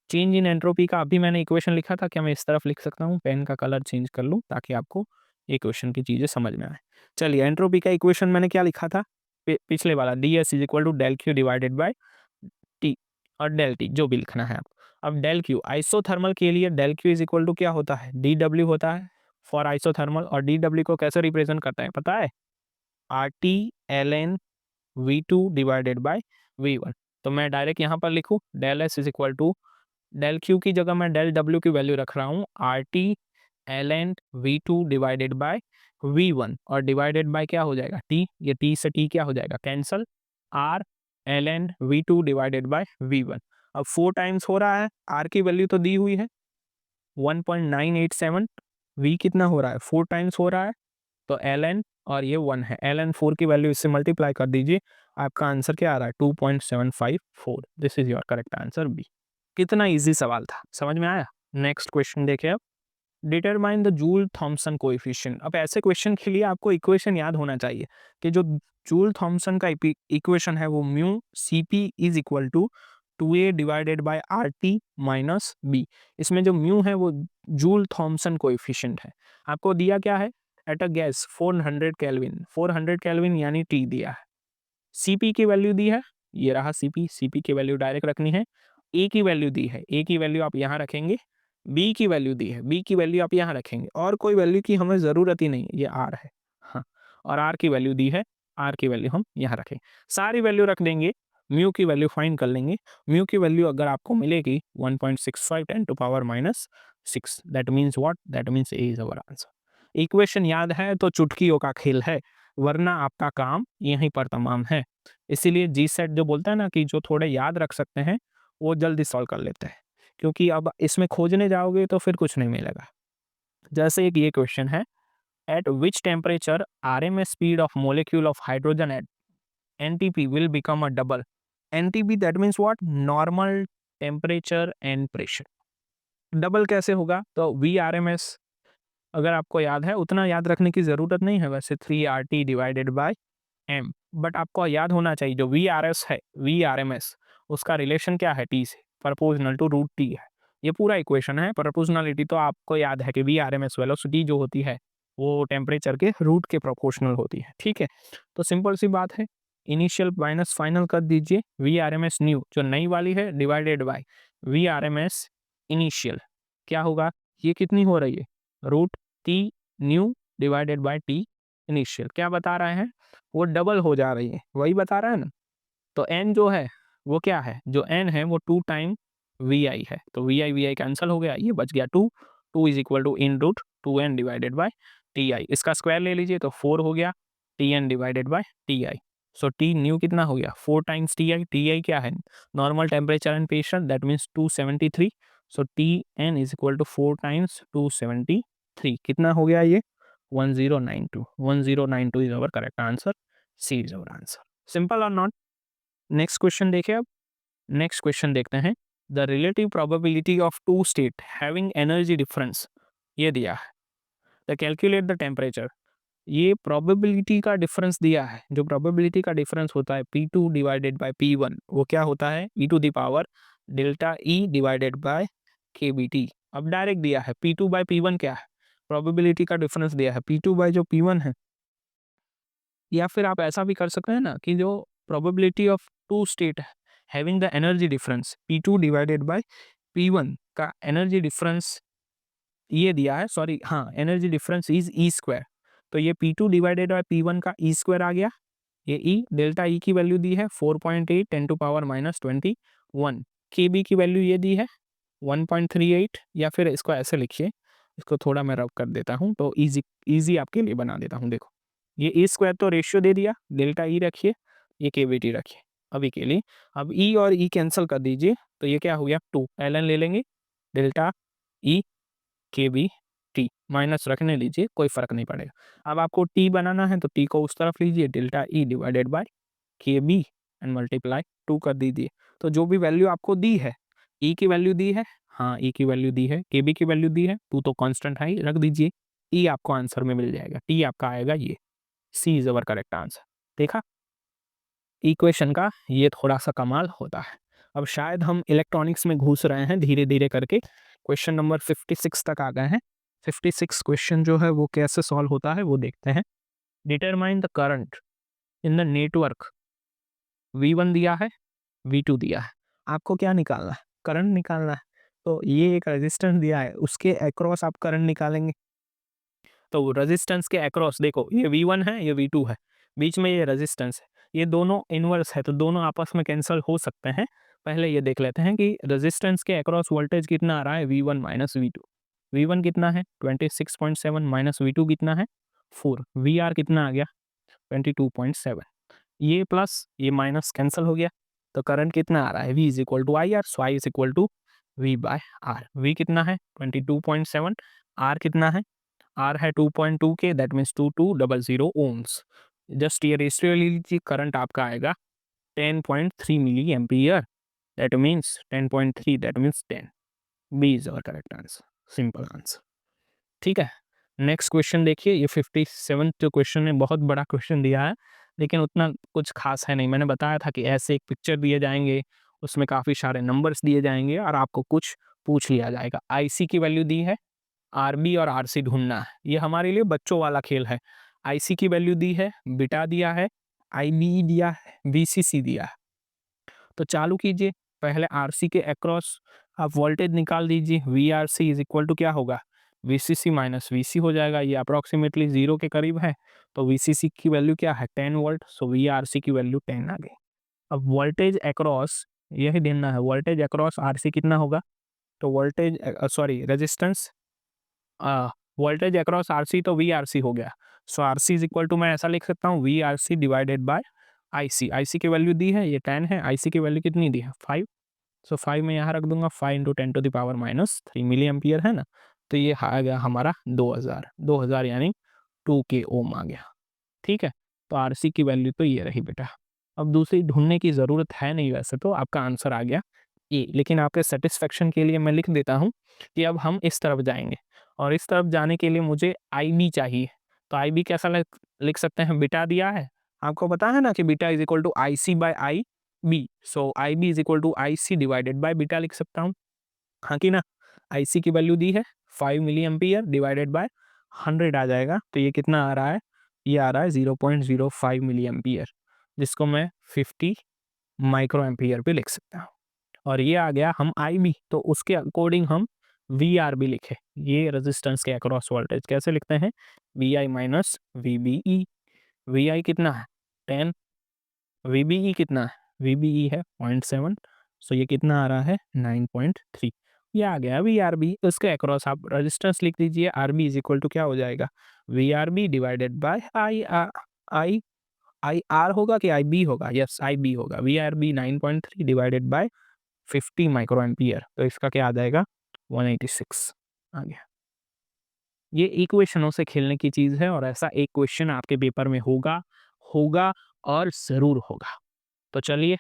Change in entropy का अभी मैंने इक्वेशन लिखा था, क्या मैं इस तरफ लिख सकता हूँ, पेन का कलर चेंज कर लूँ ताकि आपको इक्वेशन की चीज़ें समझ में आए। चलिए एंट्रोपी का इक्वेशन मैंने क्या लिखा था, पिछले वाला, D S is equal to del Q divided by T, और डेल टी जो भी लिखना है आप। अब डेल क्यू आइसोथर्मल के लिए del Q is equal to क्या होता है, डी डब्ल्यू होता है फॉर आइसोथर्मल, और डी डब्ल्यू को कैसे रिप्रेजेंट करता है पता है, R T L N V2 divided by V1। तो मैं डायरेक्ट यहाँ पर लिखूँ del S is equal to, del Q की जगह मैं डेल डब्ल्यू की वैल्यू रख रहा हूँ R T ln V2 divided by V1 और डिवाइडेड बाय क्या हो जाएगा t, ये t से t क्या हो जाएगा cancel, r ln V2 divided by V1। अब 4 टाइम्स हो रहा है, r की वैल्यू तो दी हुई है 1.987, v कितना हो रहा है 4 टाइम्स हो रहा है, तो ln और ये 1 है, ln 4 की वैल्यू इससे मल्टीप्लाई कर दीजिए, आपका आंसर क्या आ रहा है 2.754। This is your correct answer B. कितना इजी सवाल था, समझ में आया। नेक्स्ट क्वेश्चन देखिए अब, determine the Joule Thomson coefficient. अब ऐसे क्वेश्चन के लिए आपको इक्वेशन याद होना चाहिए कि जो जूल थॉमसन का इक्वेशन है वो mu Cp is equal to 2a divided by RT minus B. इसमें जो म्यू है वो जूल थॉमसन कोएफिशिएंट है। आपको दिया क्या है, at a gas 400 kelvin, 400 kelvin यानी T दिया है। Cp की वैल्यू दी है, ये रहा Cp की वैल्यू डायरेक्ट रखनी है। A की वैल्यू दी है, A की वैल्यू आप यहाँ रखेंगे। B की वैल्यू दी है, B की वैल्यू आप यहाँ रखेंगे, और कोई वैल्यू की हमें ज़रूरत ही नहीं, ये R है। हाँ, और R की वैल्यू दी है, R की वैल्यू हम यहाँ रखेंगे। सारी वैल्यू रख देंगे, म्यू की वैल्यू फाइंड कर लेंगे। म्यू की वैल्यू अगर आपको मिलेगी 1.65 10 to power minus 6, that means what, that means A is our answer. Equation याद है तो चुटकियों का खेल है, वरना आपका काम यहीं पर तमाम है। इसीलिए जी सेट जो बोलता है ना कि जो थोड़े याद रख सकते हैं वो जल्दी सॉल्व कर लेते हैं, क्योंकि अब इसमें खोजने जाओगे तो फिर कुछ नहीं मिलेगा। जैसे एक ये क्वेश्चन है, at which temperature RMS speed of molecule of hydrogen at NTP will become a double. NTP that means what, normal temperature and pressure. Double कैसे होगा, तो VRMS अगर आपको याद है, उतना याद रखने की जरूरत नहीं है वैसे, 3RT divided by M, but आपको याद होना चाहिए जो VRS है, VRMS उसका रिलेशन क्या है T से, प्रोपोर्शनल टू रूट T है। ये पूरा इक्वेशन है। प्रोपोर्शनलिटी तो आपको याद है कि VRMS वेलोसिटी जो होती है वो टेम्परेचर के रूट के प्रोपोर्शनल होती है, ठीक है। तो सिंपल सी बात है, इनिशियल माइनस फाइनल कर दीजिए, VRMS न्यू जो नई वाली है डिवाइडेड बाय VRMS इनिशियल, क्या होगा, ये कितनी हो रही है root T new divided by T initial, क्या बता रहे हैं, वो डबल हो जा रही है, वही बता रहा है ना। तो n जो है वो क्या है, जो n है वो 2 टाइम vi है, तो vi कैंसिल हो गया, ये बच गया 2, 2 is equal to in root 2n divided by ti, इसका स्क्वायर ले लीजिए तो 4 हो गया, tn divided by ti। So t new कितना हो गया 4 टाइम्स ti क्या है, normal temperature and pressure, that means 273। So tn is equal to 4 times 273, कितना हो गया ये 1092, 1092 is our correct answer, C is our answer. Simple और नॉट। नेक्स्ट क्वेश्चन देखिए अब, नेक्स्ट क्वेश्चन देखते हैं, the relative probability of two state having energy difference, ये दिया है, द कैलकुलेट द टेम्परेचर। ये प्रोबेबिलिटी का डिफरेंस दिया है, जो प्रोबेबिलिटी का डिफरेंस होता है P2 डिवाइडेड बाय P1, वो क्या होता है e to the power delta E divided by KBT। अब डायरेक्ट दिया है P2 बाय P1 क्या है, प्रोबेबिलिटी का डिफरेंस दिया है P2 बाय जो P1 है, या फिर आप ऐसा भी कर सकते हैं ना कि जो probability of two state having the energy difference P2 divided by P1 का एनर्जी डिफरेंस ये दिया है, सॉरी हाँ, energy difference is E square, तो ये P2 डिवाइडेड बाय P1 का ई स्क्वायर आ गया, ये ई डेल्टा ई की वैल्यू दी है 4.8 10 टू पावर माइनस 21, KB की वैल्यू ये दी है 1.38, या फिर इसको ऐसे लिखिए, इसको थोड़ा मैं रब कर देता हूँ तो इजी आपके लिए बना देता हूँ। देखो ये ई स्क्वायर तो रेशियो दे दिया, डेल्टा ई रखिए, ये KBT रखिए अभी के लिए। अब ई और ई कैंसिल कर दीजिए, तो ये क्या हो गया 2 ln ले लेंगे, डेल्टा ई KBT माइनस रखने लीजिए, कोई फर्क नहीं पड़ेगा। अब आपको टी बनाना है तो टी को उस तरफ लीजिए, delta E divided by KB and multiply 2 कर दीजिए। तो जो भी वैल्यू आपको दी है, ई की वैल्यू दी है, हाँ ई की वैल्यू दी है, KB की वैल्यू दी है, 2 तो कांस्टेंट है ही, रख दीजिए, ई आपको आंसर में मिल जाएगा, टी आपका आएगा ये, सी इज अवर करेक्ट आंसर। देखा, इक्वेशन का ये थोड़ा सा कमाल होता है। अब शायद हम इलेक्ट्रॉनिक्स में घुस रहे हैं धीरे धीरे करके, क्वेश्चन नंबर 56 तक आ गए हैं। 56 क्वेश्चन जो है वो कैसे सॉल्व होता है वो देखते हैं। Determine the current in the network, V1 दिया है, V2 दिया है, आपको क्या निकालना है, करंट निकालना है। तो ये एक रेजिस्टेंस दिया है, उसके अक्रॉस आप करंट निकालेंगे, तो रेजिस्टेंस के अक्रॉस देखो, ये V1 है, ये V2 है, बीच में ये रेजिस्टेंस है, ये दोनों इनवर्स है, तो दोनों आपस में कैंसिल हो सकते हैं। पहले ये देख लेते हैं कि रेजिस्टेंस के अक्रॉस वोल्टेज कितना आ रहा है, V1 माइनस V2। V1 कितना है 26.7 माइनस V2 कितना है 4, VR कितना आ गया 22.7, ये प्लस ये माइनस कैंसिल हो गया, तो करंट कितना आ रहा है V is equal to I R, so I is equal to V by R. V कितना है 22.7, R कितना है, R है 2.2 K, that means 2200 ohms. Just ये रेशियो ले लीजिए, करंट आपका आएगा 10.3 milli ampere, that means 10.3, that means 10। B is our correct answer, simple answer. ठीक है, नेक्स्ट क्वेश्चन देखिए, ये 57 जो क्वेश्चन है बहुत बड़ा क्वेश्चन दिया है, लेकिन उतना कुछ खास है नहीं। मैंने बताया था कि ऐसे एक पिक्चर दिए जाएंगे, उसमें काफ़ी सारे नंबर्स दिए जाएंगे और आपको कुछ पूछ लिया जाएगा। आईसी की वैल्यू दी है, आरबी और आरसी ढूंढना है, ये हमारे लिए बच्चों वाला खेल है। आईसी की वैल्यू दी है, बीटा दिया है, आईबी दिया है, बीसीसी दिया है। तो चालू कीजिए, पहले आरसी के अक्रॉस आप वोल्टेज निकाल दीजिए, V R C is equal to क्या होगा, V C C minus V C हो जाएगा, ये अप्रॉक्सीमेटली 0 के करीब है, तो वी सी सी की वैल्यू क्या है 10 volt, so V R C की वैल्यू 10 आ गई। अब वोल्टेज अक्रॉस यही देना है, वोल्टेज अक्रॉस आर सी कितना होगा, तो voltage sorry resistance, voltage across R C तो वी आर सी हो गया, so R C is equal to मैं ऐसा लिख सकता हूँ V R C divided by I C. I C की वैल्यू दी है, ये 10 है, आई सी की वैल्यू कितनी दी है 5, सो 5 में यहाँ रख दूंगा, 5 into 10 to the power minus 3 milli ampere है ना, तो ये आ गया हमारा 2000 यानी 2 के ओम आ गया। ठीक है, तो आर सी की वैल्यू तो ये रही बेटा। अब दूसरी ढूंढने की ज़रूरत है नहीं, वैसे तो आपका आंसर आ गया ए, लेकिन आपके सेटिस्फेक्शन के लिए मैं लिख देता हूँ कि अब हम इस तरफ जाएंगे, और इस तरफ जाने के लिए मुझे आई बी चाहिए। तो आई बी कैसा लिख सकते हैं, बीटा दिया है, आपको पता है ना कि beta is equal to I C by I B, so I B is equal to I C divided by beta लिख सकता हूँ, हाँ कि ना। आई सी की वैल्यू दी है 5 मिली एम्पियर डिवाइडेड बाय 100 आ जाएगा, तो ये कितना आ रहा है, ये आ रहा है 0.05 मिली एम्पियर, जिसको मैं 50 माइक्रो एम्पियर पे लिख सकता हूँ। और ये आ गया हम आई बी, तो उसके अकॉर्डिंग हम वी आर बी लिखे, ये रेजिस्टेंस के अक्रॉस वोल्टेज कैसे लिखते हैं, V I minus V B E. V I कितना है 10, वी बी ई कितना है, वी बी ई है 0.7, सो ये कितना आ रहा है 9.3, ये आ गया वी आर बी। उसके अक्रॉस आप रेजिस्टेंस लिख दीजिए, R B is equal to क्या हो जाएगा, V R B divided by I I I R होगा कि आई बी होगा, यस आई बी होगा, V R B 9.3 divided by 50 micro ampere, तो इसका क्या आ जाएगा 186 आ गया। ये इक्वेशनों से खेलने की चीज़ है, और ऐसा एक क्वेश्चन आपके पेपर में होगा होगा और ज़रूर होगा। तो चलिए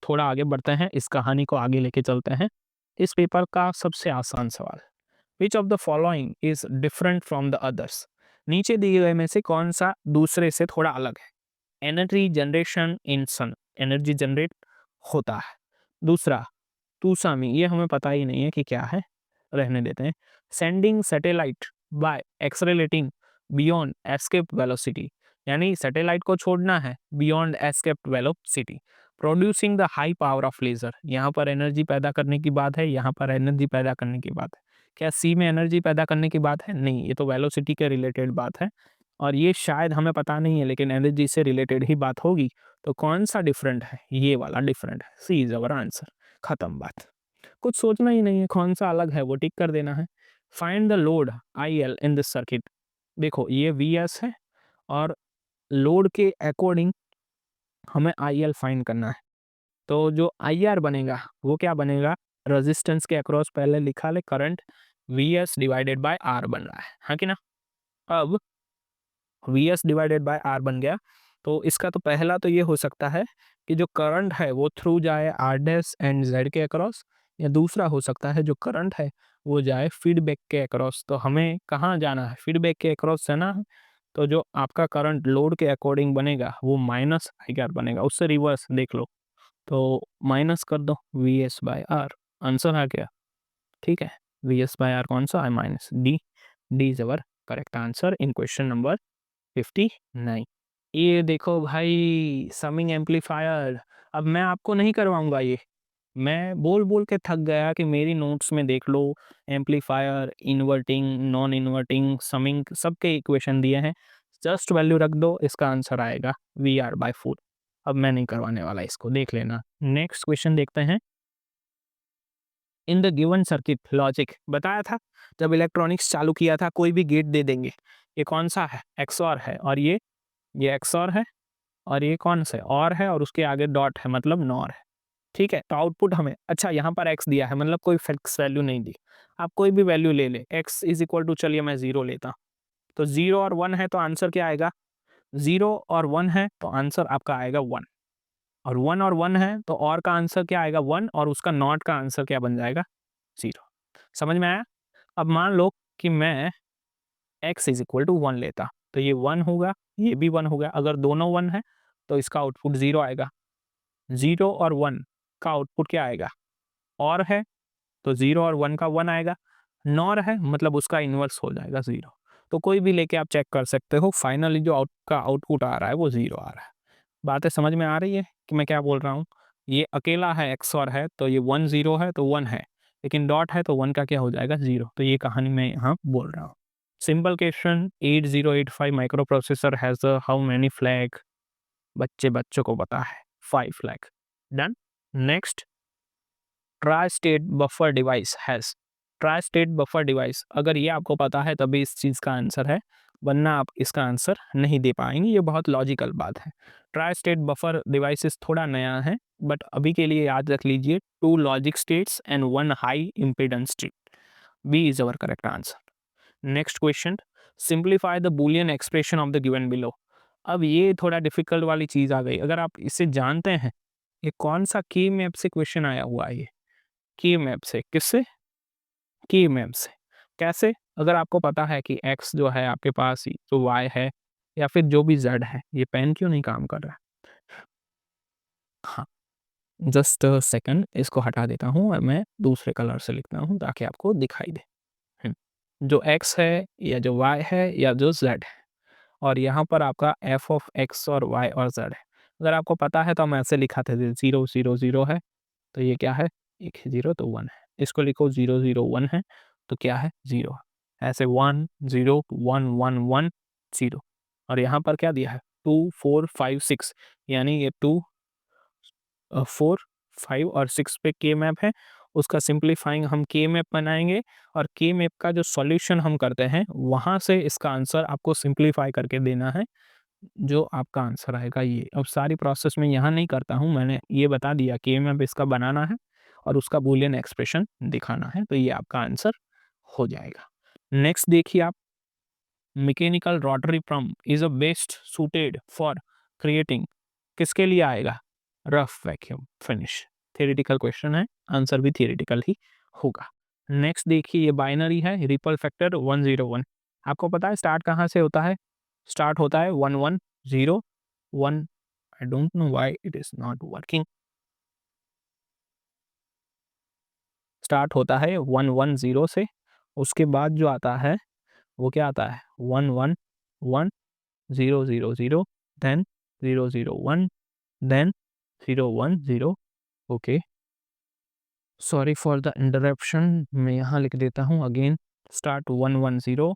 थोड़ा आगे बढ़ते हैं, इस कहानी को आगे लेके चलते हैं। इस पेपर का सबसे आसान सवाल, विच of the following is different from the others, नीचे दिए गए में से कौन सा दूसरे से थोड़ा अलग है। Energy generation in sun, energy generate होता है। दूसरा टूसामी, ये हमें पता ही नहीं है कि क्या है, रहने देते हैं। Sending satellite by accelerating beyond escape velocity, यानी सैटेलाइट को छोड़ना है beyond escape velocity. Producing the high power of laser, यहाँ पर एनर्जी पैदा करने की बात है, यहाँ पर एनर्जी पैदा करने की बात है। क्या सी में एनर्जी पैदा करने की बात है, नहीं, ये तो वेलोसिटी के रिलेटेड बात है, और ये शायद हमें पता नहीं है, लेकिन एनर्जी से रिलेटेड ही बात होगी। तो कौन सा डिफरेंट है, ये वाला डिफरेंट है, सी इज अवर आंसर, खत्म बात, कुछ सोचना ही नहीं है, कौन सा अलग है वो टिक कर देना है। Find the load I L in this circuit, देखो ये वी एस है, और लोड के अकॉर्डिंग हमें आई एल फाइंड करना है। तो जो आई आर बनेगा वो क्या बनेगा, रेजिस्टेंस के अक्रॉस पहले लिखा ले current V S divided by R बन रहा है, हाँ कि ना। अब V S divided by R बन गया, तो इसका तो पहला तो ये हो सकता है कि जो करंट है वो थ्रू जाए आर डैश एंड जेड के अक्रॉस, या दूसरा हो सकता है जो करंट है वो जाए फीडबैक के अक्रॉस। तो हमें कहाँ जाना है, फीडबैक के अक्रॉस जाना है, तो जो आपका करंट लोड के अकॉर्डिंग बनेगा वो माइनस आई आर बनेगा, उससे रिवर्स देख लो, तो माइनस कर दो V S by R, answer आ गया। ठीक है, वी एस बाय आर कौन सा है, minus D, D is our correct answer in question number 59। ये देखो भाई समिंग एम्पलीफायर, अब मैं आपको नहीं करवाऊंगा ये, मैं बोल बोल के थक गया कि मेरी नोट्स में देख लो, amplifier inverting non inverting summing सबके इक्वेशन दिए हैं, जस्ट वैल्यू रख दो, इसका आंसर आएगा वी आर बाय 4। अब मैं नहीं करवाने वाला इसको, देख लेना। नेक्स्ट क्वेश्चन देखते हैं, in the given circuit logic बताया था जब इलेक्ट्रॉनिक्स चालू किया था, कोई भी गेट दे देंगे, ये कौन सा है, एक्सऑर है, और ये एक्सऑर है, और ये कौन सा है, और है, और उसके आगे डॉट है मतलब नॉर है। ठीक है, तो आउटपुट हमें, अच्छा यहाँ पर एक्स दिया है मतलब कोई फिक्स वैल्यू नहीं दी, आप कोई भी वैल्यू ले ले, एक्स इज इक्वल टू, चलिए मैं 0 लेता हूँ, तो 0 और 1 है तो आंसर क्या आएगा, 0 और 1 है तो आंसर आपका आएगा 1, और 1 और 1 है तो और का आंसर क्या आएगा 1, और उसका नॉट का आंसर क्या बन जाएगा 0। समझ में आया? अब मान लो कि मैं x इज इक्वल टू 1 लेता, तो ये 1 होगा, ये भी 1 होगा, अगर दोनों 1 है तो इसका आउटपुट 0 आएगा, 0 और 1 का आउटपुट क्या आएगा, और है तो 0 और 1 का 1 आएगा, नॉर है मतलब उसका इन्वर्स हो जाएगा 0। तो कोई भी लेके आप चेक कर सकते हो, फाइनली जो आउटपुट आ रहा है वो 0 आ रहा है। बातें समझ में आ रही है कि मैं क्या बोल रहा हूँ? ये अकेला है, XOR है, तो ये 1 0 है तो 1 है, लेकिन डॉट है तो 1 का क्या हो जाएगा 0। तो ये कहानी मैं यहाँ बोल रहा हूँ। Simple question, 8085 micro processor has how many flag? बच्चों को पता है, 5 flag. Done. Next, tri state buffer device has, tri state buffer device, अगर ये आपको पता है तभी इस चीज़ का आंसर है, वरना आप इसका आंसर नहीं दे पाएंगे। ये बहुत लॉजिकल बात है। ट्राई स्टेट बफर डिवाइसेस थोड़ा नया है, बट अभी के लिए याद रख लीजिए, 2 logic states and 1 high impedance state. B is our correct answer. Next question, simplify the Boolean expression of the given below. अब ये थोड़ा डिफिकल्ट वाली चीज़ आ गई, अगर आप इसे जानते हैं, ये कौन सा की मैप से क्वेश्चन आया हुआ है, ये की मैप से, किससे, की मैप से, कैसे? अगर आपको पता है कि x जो है आपके पास, जो y है, या फिर जो भी z है, ये पेन क्यों नहीं काम कर रहा है? हाँ, जस्ट सेकंड, इसको हटा देता हूँ और मैं दूसरे कलर से लिखता हूँ ताकि आपको दिखाई दे। जो x है या जो y है या जो z है, और यहाँ पर आपका f ऑफ x और y और z है। अगर आपको पता है तो हम ऐसे लिखाते थे, 0 0 0 है तो ये क्या है, एक 0 तो 1 है। इसको लिखो 0 0 1 है तो क्या है, 0। ऐसे 1 0 1 1 1 0, और यहाँ पर क्या दिया है, 2 4 5 6, यानी ये 2 4 5 और 6 पे के मैप है, उसका सिंप्लीफाइंग हम के मैप बनाएंगे, और के मैप का जो सॉल्यूशन हम करते हैं वहाँ से इसका आंसर आपको सिंप्लीफाई करके देना है, जो आपका आंसर आएगा ये। अब सारी प्रोसेस मैं यहाँ नहीं करता हूँ, मैंने ये बता दिया कि मैप इसका बनाना है और उसका बूलियन एक्सप्रेशन दिखाना है, तो ये आपका आंसर हो जाएगा। नेक्स्ट देखिए आप, mechanical rotary pump is a best suited for creating, किसके लिए आएगा, rough vacuum finish. Theoretical question है, आंसर भी थियरिटिकल ही होगा। नेक्स्ट देखिए, ये बाइनरी है, रिपल फैक्टर 101, आपको पता है स्टार्ट कहाँ से होता है, स्टार्ट होता है 1 1 0 1, I don't know why it is not working, start होता है 1 1 0 से, उसके बाद जो आता है वो क्या आता है, 1 1 1 0 0 0, then 0 0 1, then 0 1 0। Okay, sorry for the interruption, मैं यहाँ लिख देता हूँ again, start 1 1 0,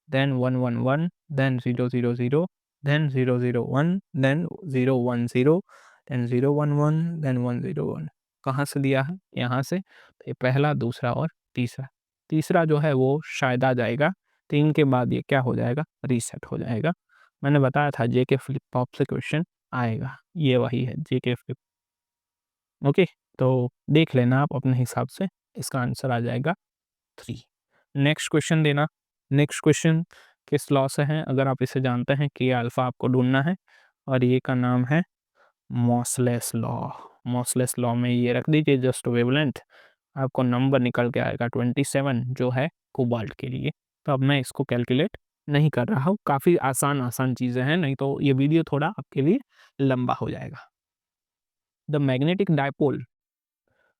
then 1 1 1, then 0 0 0, then 0 0 1, then 0 1 0, then 0 1 1, then 1 0 1। कहाँ से दिया है, यहाँ से, तो ये पहला, दूसरा और तीसरा, तीसरा जो है वो शायद आ जाएगा 3 के बाद, ये क्या हो जाएगा, रीसेट हो जाएगा। मैंने बताया था जेके फ्लिप फ्लॉप से क्वेश्चन आएगा, ये वही है जेके फ्लिप। ओके, तो देख लेना आप अपने हिसाब से, इसका आंसर आ जाएगा 3। नेक्स्ट क्वेश्चन देना, नेक्स्ट क्वेश्चन किस लॉ से है, अगर आप इसे जानते हैं कि अल्फा आपको ढूंढना है, और ये का नाम है मॉसलेस लॉ। मॉसलेस लॉ में ये रख दीजिए जस्ट वेवलेंथ, आपको नंबर निकल के आएगा 27, जो है कोबाल्ट के लिए। तो अब मैं इसको कैलकुलेट नहीं कर रहा हूँ, काफ़ी आसान आसान चीज़ें हैं, नहीं तो ये वीडियो थोड़ा आपके लिए लंबा हो जाएगा। The magnetic dipole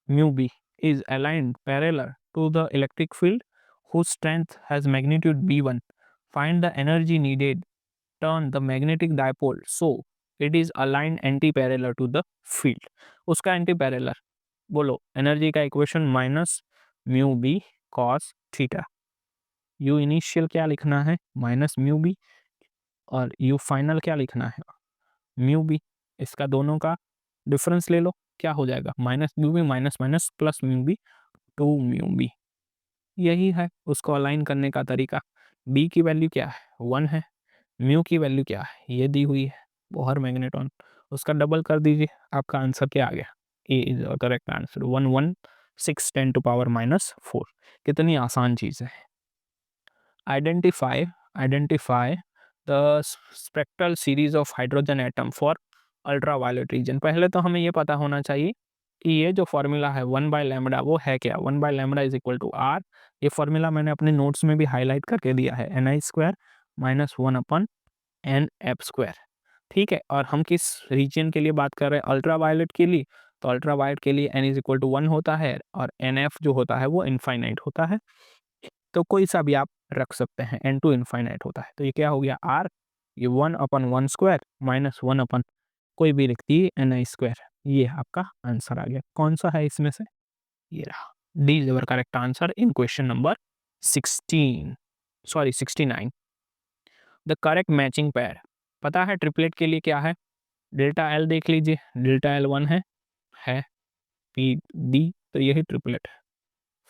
mu b is aligned parallel to the electric field whose strength has magnitude b1. Find the energy needed turn the magnetic dipole so it is aligned anti-parallel to the field. उसका anti-parallel बोलो, energy का equation minus mu B cos theta, U initial क्या लिखना है, minus mu B, और U final क्या लिखना है, म्यू बी। इसका दोनों का डिफरेंस ले लो, क्या हो जाएगा, minus mu B minus minus plus mu B, two mu B, यही है उसको अलाइन करने का तरीका। बी की वैल्यू क्या है, 1 है। म्यू की वैल्यू क्या है, ये दी हुई है, बोहर मैग्नेटॉन, उसका डबल कर दीजिए, आपका आंसर क्या आ गया, A is correct answer, 116 10 to power -4। कितनी आसान चीज़ है। Identify the spectral series of hydrogen atom for ultraviolet region. पहले तो हमें ये पता होना चाहिए कि ये जो फॉर्मूला है 1/λ वो है क्या। 1/λ इज इक्वल टू आर। ये फॉर्मूला मैंने अपने नोट्स में भी हाईलाइट करके दिया है, ni² - 1/nf²। ठीक है, और हम किस रीजन के लिए बात कर रहे हैं, अल्ट्रावायलेट के लिए। तो अल्ट्रावायलेट के लिए n इज इक्वल टू 1 होता है और nf जो होता है वो इनफाइनाइट होता है। तो कोई सा भी आप रख सकते हैं, n2 इनफाइनाइट होता है। तो ये क्या हो गया, r, ये 1/1² - 1 कोई भी लिख दिए ni²। ये आपका आंसर आ गया। कौन सा है इसमें से, ये रहा। D is our correct answer in question number 69। The correct matching pair, पता है ट्रिपलेट के लिए क्या है, डेल्टा एल देख लीजिए, डेल्टा एल 1 है पी डी, तो यही ट्रिपलेट है।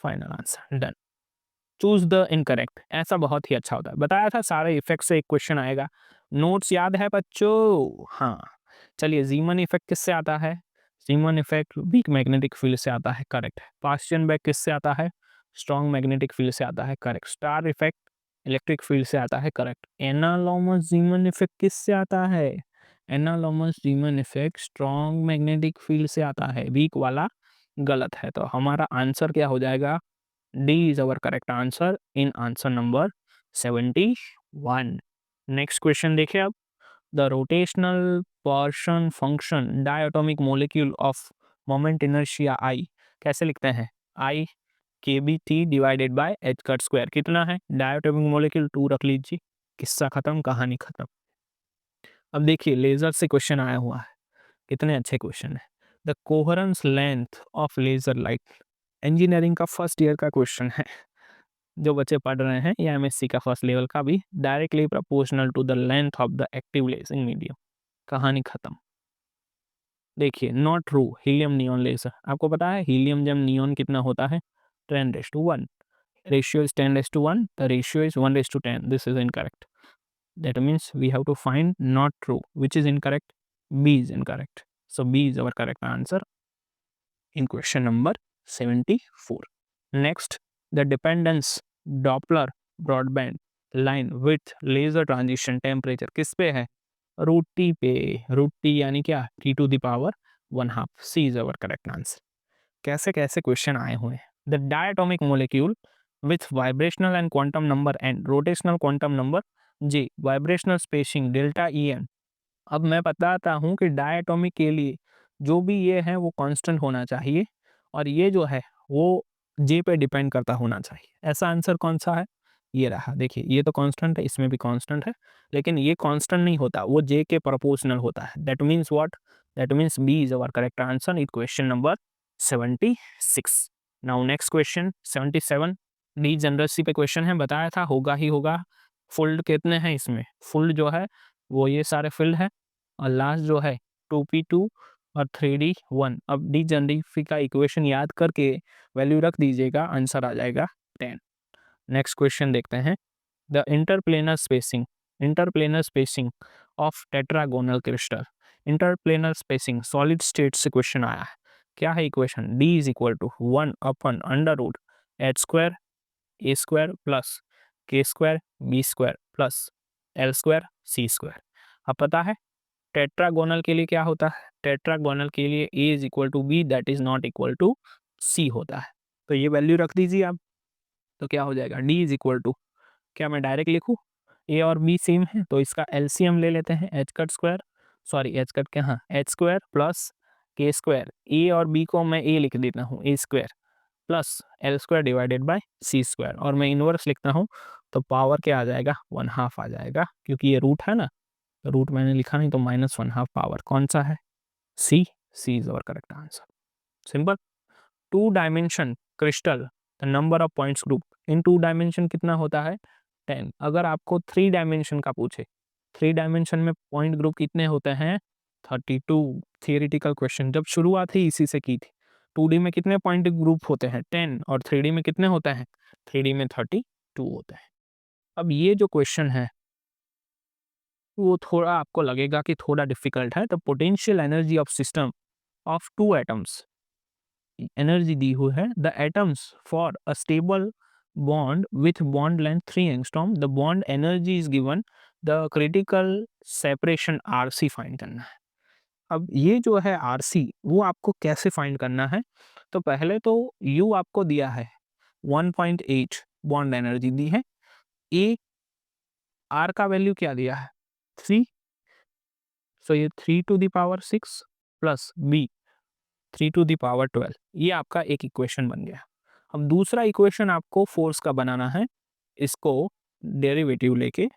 Final answer done. Choose the incorrect, ऐसा बहुत ही अच्छा होता है, बताया था सारे इफेक्ट से एक क्वेश्चन आएगा। नोट्स याद है बच्चों, हाँ। चलिए, जीमन इफेक्ट किससे आता है, जीमन इफेक्ट वीक मैग्नेटिक फील्ड से आता है, करेक्ट। पास्टियन बैक किससे आता है, स्ट्रॉन्ग मैग्नेटिक फील्ड से आता है, correct. Star effect electric field से आता है, करेक्ट। एनालॉमस जीमन इफेक्ट किससे आता है, anomalous Zeeman effect strong magnetic field से आता है, वीक वाला गलत है। तो हमारा आंसर क्या हो जाएगा, D is our correct answer in answer number 71. Next question देखिए अब, the rotational portion function diatomic molecule of moment inertia I कैसे लिखते हैं, I kBt divided by h²। कितना है, डायटोमिक मोलिक्यूल 2 रख लीजिए, किस्सा खत्म, कहानी खत्म। अब देखिए, लेजर से क्वेश्चन आया हुआ है, कितने अच्छे क्वेश्चन है। The coherence length of laser light, engineering का फर्स्ट ईयर का क्वेश्चन है, जो बच्चे पढ़ रहे हैं, या एमएससी का फर्स्ट लेवल का भी, directly proportional to the length of the active laser medium, कहानी खत्म। देखिए, not true, helium neon laser, आपको पता है हीलियम जब नियॉन कितना होता है, 10⁻1, ratio is 10:1, the ratio is 1:10, this is incorrect. That means we have to find not true, which is incorrect, B is incorrect. So B is our correct answer in question number 74. Next, the dependence Doppler broadband line with laser transition temperature किस पे है, root T पे, root T यानी क्या, t to the power 1/2, C is our correct answer। कैसे कैसे question आए हुए हैं। The diatomic molecule with vibrational and quantum number n, rotational quantum number j, vibrational spacing delta En। अब मैं बताता हूँ कि डायटोमिक के लिए जो भी ये है वो कांस्टेंट होना चाहिए, और ये जो है वो जे पे डिपेंड करता होना चाहिए। ऐसा आंसर कौन सा है, ये रहा। देखिए, ये तो कांस्टेंट है, इसमें भी कांस्टेंट है, लेकिन ये कांस्टेंट नहीं होता, वो जे के प्रोपोर्शनल होता है। That means what, that means B is our correct answer in question number 76। Now next question 77, degeneracy पे क्वेश्चन है, बताया था होगा ही होगा। फोल्ड कितने हैं इसमें, फोल्ड जो है वो ये सारे फील्ड है, और लास्ट जो है 2p2 और 3d1। अब डी जनरसी का इक्वेशन याद करके वैल्यू रख दीजिएगा, आंसर आ जाएगा 10। नेक्स्ट क्वेश्चन देखते हैं, the interplanar spacing of tetragonal crystal. Interplanar spacing solid state से क्वेश्चन आया है, क्या है equation, D is equal to 1/√h² a² plus k² b² plus l² c²। अब पता है टेट्रागोनल के लिए क्या होता है, टेट्रागोनल के लिए a is equal to B, that is not equal to c होता है। तो ये वैल्यू रख दीजिए आप, तो क्या हो जाएगा, d इज इक्वल टू, क्या मैं डायरेक्ट लिखूँ, a और b सेम है तो इसका एलसीएम ले लेते हैं, h² सॉरी h² क्या, हाँ h² प्लस k², a और b को मैं a लिख देता हूँ, a² plus l² divided by c², और मैं इनवर्स लिखता हूँ तो पावर क्या आ जाएगा, 1/2 आ जाएगा, क्योंकि ये रूट है ना, रूट मैंने लिखा नहीं तो -1/2 पावर कौन सा है, C, C is our correct answer. Simple. 2 dimension crystal, the number of points group in 2 dimension कितना होता है, 10। अगर आपको 3 डायमेंशन का पूछे, 3 डायमेंशन में पॉइंट ग्रुप कितने होते हैं, 32। थियोरिटिकल क्वेश्चन जब शुरुआत ही इसी से की थी, 2D में कितने पॉइंट ग्रुप होते हैं 10 और 3D में कितने होते हैं 3D में 32 होते हैं। अब ये जो क्वेश्चन है वो थोड़ा आपको लगेगा कि थोड़ा डिफिकल्ट है। The potential energy of system of two atoms, energy दी हुई है the atoms for a stable bond with bond length 3 angstrom, the bond energy is given, the critical separation RC find करना है। अब ये जो है आरसी वो आपको कैसे फाइंड करना है, तो पहले तो यू आपको दिया है 1.8 बॉन्ड एनर्जी दी है, ए आर का वैल्यू क्या दिया है 3, सो ये 3 to the power 6 plus B 3 to the power 12, ये आपका एक इक्वेशन बन गया। अब दूसरा इक्वेशन आपको फोर्स का बनाना है, इसको डेरिवेटिव लेके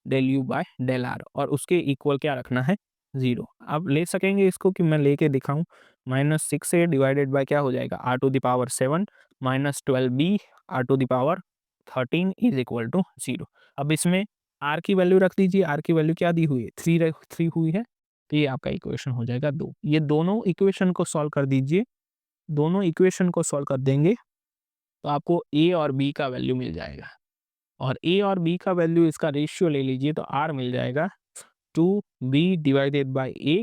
del U by del R और उसके इक्वल क्या रखना है 0। आप ले सकेंगे इसको कि मैं लेके दिखाऊं, -6 से डिवाइडेड बाय क्या हो जाएगा R to the power 7 minus 12 B R to the power 13 is equal to 0। अब इसमें आर की वैल्यू रख दीजिए, आर की वैल्यू क्या दी हुई है 3 हुई है, तो ये आपका इक्वेशन हो जाएगा 2। ये दोनों इक्वेशन को सॉल्व कर दीजिए, दोनों इक्वेशन को सॉल्व कर देंगे तो आपको ए और बी का वैल्यू मिल जाएगा, और ए और बी का वैल्यू इसका रेशियो ले लीजिए तो आर मिल जाएगा 2b divided by A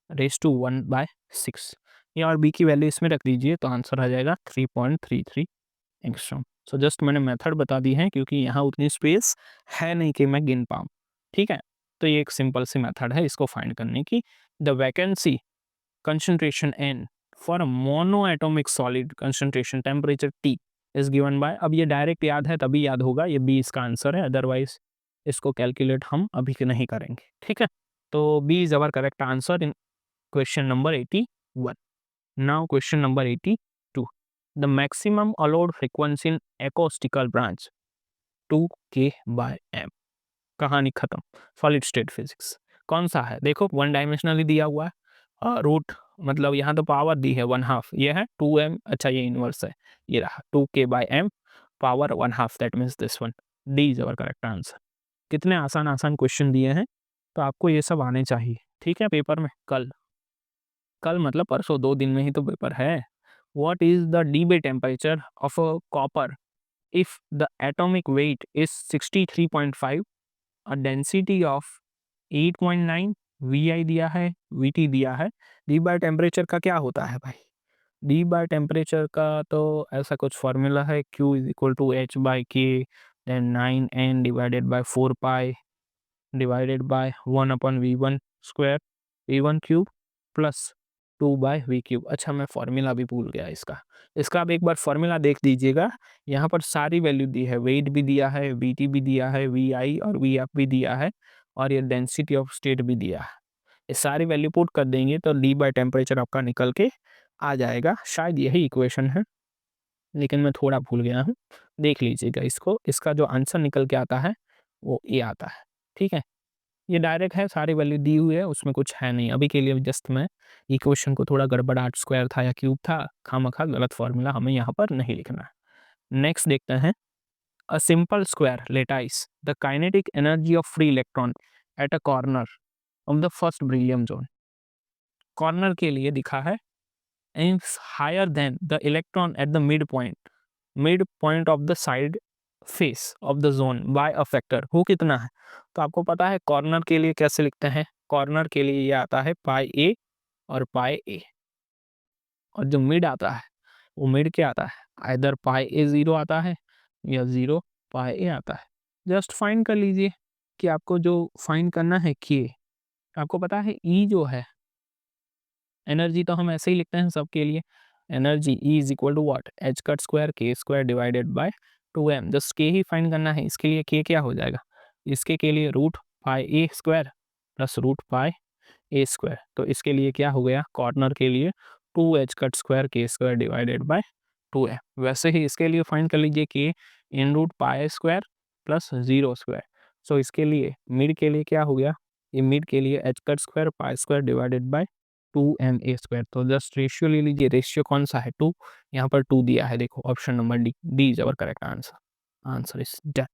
raise to 1/6। A और बी की वैल्यू इसमें रख दीजिए तो आंसर आ जाएगा 3.33 एंगस्ट्रॉम। सो जस्ट मैंने मेथड बता दी है क्योंकि यहाँ उतनी स्पेस है नहीं कि मैं गिन पाऊँ, ठीक है। तो ये एक सिंपल सी मेथड है इसको फाइंड करने की। The vacancy concentration N for a monoatomic solid concentration temperature T is given by, अब ये डायरेक्ट याद है तभी याद होगा, ये बी इसका आंसर है, अदरवाइज इसको कैलकुलेट हम अभी के नहीं करेंगे, ठीक है। तो B is our correct answer in question number 81। Now question number 82, the maximum allowed frequency in acoustical branch 2k/m, कहानी खत्म। सॉलिड स्टेट फिजिक्स कौन सा है, देखो वन डायमेंशनली दिया हुआ है, रूट मतलब यहाँ तो पावर दी है 1/2, ये है 2m, अच्छा ये इनवर्स है, ये रहा 2k/m power 1/2, that means this one, D is our correct answer. कितने आसान आसान क्वेश्चन दिए हैं, तो आपको ये सब आने चाहिए, ठीक है। पेपर में कल कल मतलब परसों, 2 दिन में ही तो पेपर है। What is the Debye temperature of a copper if the atomic weight is 63.5, a density of 8.9, V दिया है, वी दिया है। डी बाय टेम्परेचर का क्या होता है भाई, डी बाय टेम्परेचर का तो ऐसा कुछ फॉर्मूला है, Q is equal to H/K then 9n divided by 4 pi divided by 1/V1 square V1 cube plus 2/V cube. अच्छा मैं फॉर्मूला भी भूल गया इसका, इसका आप एक बार फॉर्मूला देख दीजिएगा, यहाँ पर सारी वैल्यू दी है, वेट भी दिया है, वीटी भी दिया है, वी और वी भी दिया है, और ये डेंसिटी ऑफ स्टेट भी दिया है। ये सारी वैल्यू पुट कर देंगे तो डी बाय टेम्परेचर आपका निकल के आ जाएगा, शायद यही इक्वेशन है, लेकिन मैं थोड़ा भूल गया हूँ, देख लीजिएगा इसको, इसका जो आंसर निकल के आता है वो ये आता है, ठीक है। ये डायरेक्ट है, सारी वैल्यू दी हुई है, उसमें कुछ है नहीं अभी के लिए, जस्ट मैं इक्वेशन को थोड़ा गड़बड़ाहट, स्क्वायर था या क्यूब था, खामखा गलत फॉर्मूला हमें यहाँ पर नहीं लिखना है। नेक्स्ट देखते हैं, a simple square lattice the kinetic energy of free electron at a corner of the first beryllium zone. Corner के लिए दिखा है is higher than the electron at the midpoint of the side face of the zone by a factor, वो कितना है, तो आपको पता है कॉर्नर के लिए कैसे लिखते हैं, कॉर्नर के लिए ये आता है पाई ए और पाई ए, और जो मिड आता है वो मिड क्या आता है, इधर पाई ए 0 आता है या 0 पाई ए आता है। जस्ट फाइंड कर लीजिए कि आपको जो फाइंड करना है के, आपको पता है ई जो है एनर्जी, तो हम ऐसे ही लिखते हैं सबके लिए, energy E is equal to what H cut square K square divided by 2m, just K ही फाइंड करना है, इसके लिए के क्या हो जाएगा, इसके के लिए रूट पाई ए स्क्वायर प्लस रूट पाई ए स्क्वायर, तो इसके लिए क्या हो गया, कॉर्नर के लिए 2h cut square K square divided by 2m। वैसे ही इसके लिए फाइंड कर लीजिए K in root pi square plus 0 square, so इसके लिए मिड के लिए क्या हो गया, ये मिड के लिए H cut square pi square divided bye 2ma square, तो जस्ट रेशियो ले लीजिए, रेशियो कौन सा है 2, यहाँ पर 2 दिया है, देखो option number D, D is our correct answer, answer is done.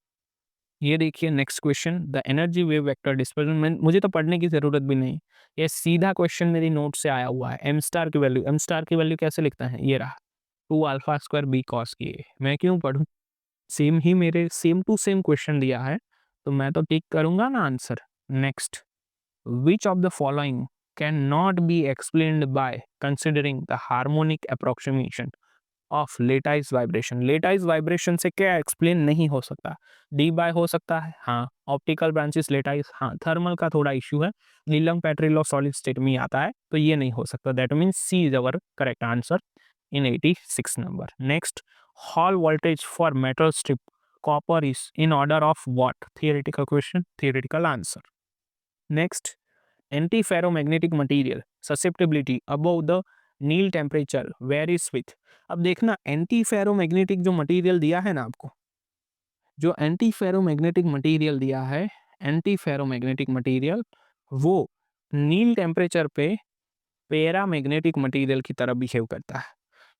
ये देखिए next question, the energy wave vector displacement, मुझे तो पढ़ने की ज़रूरत भी नहीं, ये सीधा क्वेश्चन मेरी नोट से आया हुआ है। एम स्टार की वैल्यू कैसे लिखता है, ये रहा 2 अल्फा स्क्वायर बी कॉस की ए। मैं क्यों पढ़ूँ, सेम ही मेरे सेम टू सेम क्वेश्चन दिया है, तो मैं तो टिक करूँगा ना answer. Next, which of the following cannot be explained by considering the harmonic approximation of lattice vibration? lattice vibration से क्या एक्सप्लेन नहीं हो सकता, डी बाय हो सकता है, हाँ, ऑप्टिकल ब्रांचेस लेटाइस, हाँ, थर्मल का थोड़ा इश्यू है, नीलम पेट्रिल और सॉलिड स्टेट में आता है, तो ये नहीं हो सकता। That means C is our correct answer in 86 number. Next, Hall voltage for metal strip copper is in order of what? Theoretical question, theoretical answer. Next, antiferromagnetic material susceptibility above the Neel temperature varies with. अब देखना, antiferromagnetic जो material दिया है ना आपको, जो antiferromagnetic material दिया है, एंटीफेरोमैग्नेटिक मटेरियल, वो नील टेम्परेचर पे पैरामैग्नेटिक मटेरियल की तरह बिहेव करता है।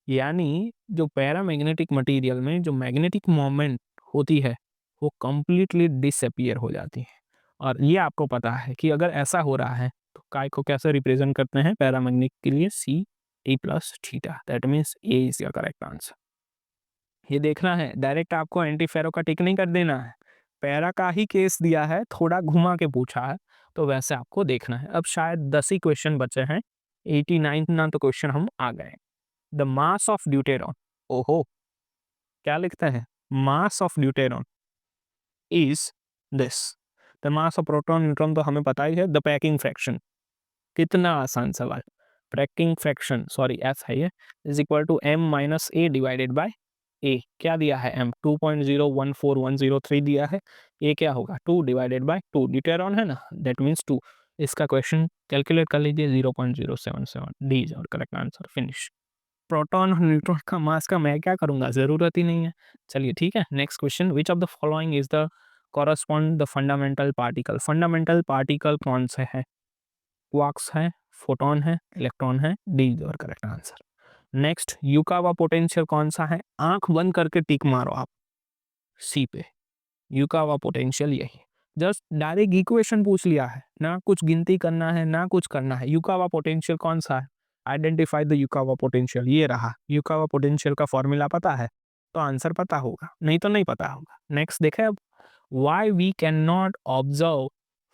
यानी जो पैरामैग्नेटिक मटेरियल में जो मैग्नेटिक मोमेंट होती है, वो कंप्लीटली डिसअपियर हो जाती है। और ये आपको पता है कि अगर ऐसा हो रहा है तो काय को कैसे रिप्रेजेंट करते हैं पैरामैग्नेटिक के लिए, C T plus theta. That means A is your correct answer. ये देखना है, डायरेक्ट आपको एंटी फेरो का टिक नहीं कर देना है, पैरा का ही केस दिया है, थोड़ा घुमा के पूछा है, तो वैसे आपको देखना है। अब शायद 10 ही क्वेश्चन बचे हैं, 89 ना तो क्वेश्चन हम आ गए। द मास ऑफ ड्यूटेरॉन, ओहो, क्या लिखता है, mass of deuteron is this. The mass of proton neutron तो हमें पता ही है, द पैकिंग फ्रैक्शन, कितना आसान सवाल, पैकिंग फ्रैक्शन सॉरी एस है ये, is equal to M minus A divided by A. क्या दिया है, एम 2.014103 दिया है, ए क्या होगा 2 डिवाइडेड बाय 2, ड्यूटेरॉन है ना, दैट मीन्स 2। इसका क्वेश्चन कैलकुलेट कर लीजिए, 0.077, डी इज और करेक्ट आंसर, फिनिश। प्रोटॉन और न्यूट्रॉन का मास का मैं क्या करूंगा, जरूरत ही नहीं है। चलिए ठीक है, next question, which of the following is the correspond the fundamental particle? Fundamental particle कौन से है, क्वार्क्स है, फोटोन है, इलेक्ट्रॉन है, डी इज और correct answer. Next, Yukawa potential कौन सा है, आंख बंद करके टिक मारो आप सी पे, युकावा पोटेंशियल यही। जस्ट डायरेक्ट इक्वेशन पूछ लिया है, ना कुछ गिनती करना है ना कुछ करना है। युकावा पोटेंशियल कौन सा है, आइडेंटिफाई द युकावा पोटेंशियल, ये रहा। युकावा पोटेंशियल का फॉर्मूला पता है तो आंसर पता होगा, नहीं तो नहीं पता होगा। नेक्स्ट देखें अब, why we can not observe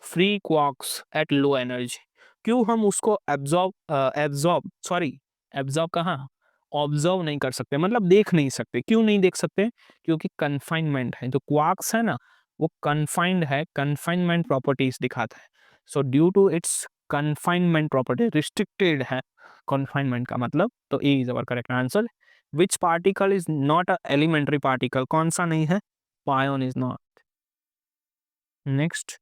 free quarks at low energy? क्यों हम उसको एब्जॉर्ब कहाँ, ऑब्जर्व नहीं कर सकते, मतलब देख नहीं सकते। क्यों नहीं देख सकते, क्योंकि कन्फाइनमेंट है, जो क्वार्क्स है ना वो कन्फाइंड है, कन्फाइनमेंट प्रॉपर्टीज दिखाता है। So due to its confinement property, restricted है कन्फाइनमेंट का मतलब, तो A is our correct answer. Which particle is not a elementary particle? कौन सा नहीं है, पायोन इज नॉट। नेक्स्ट,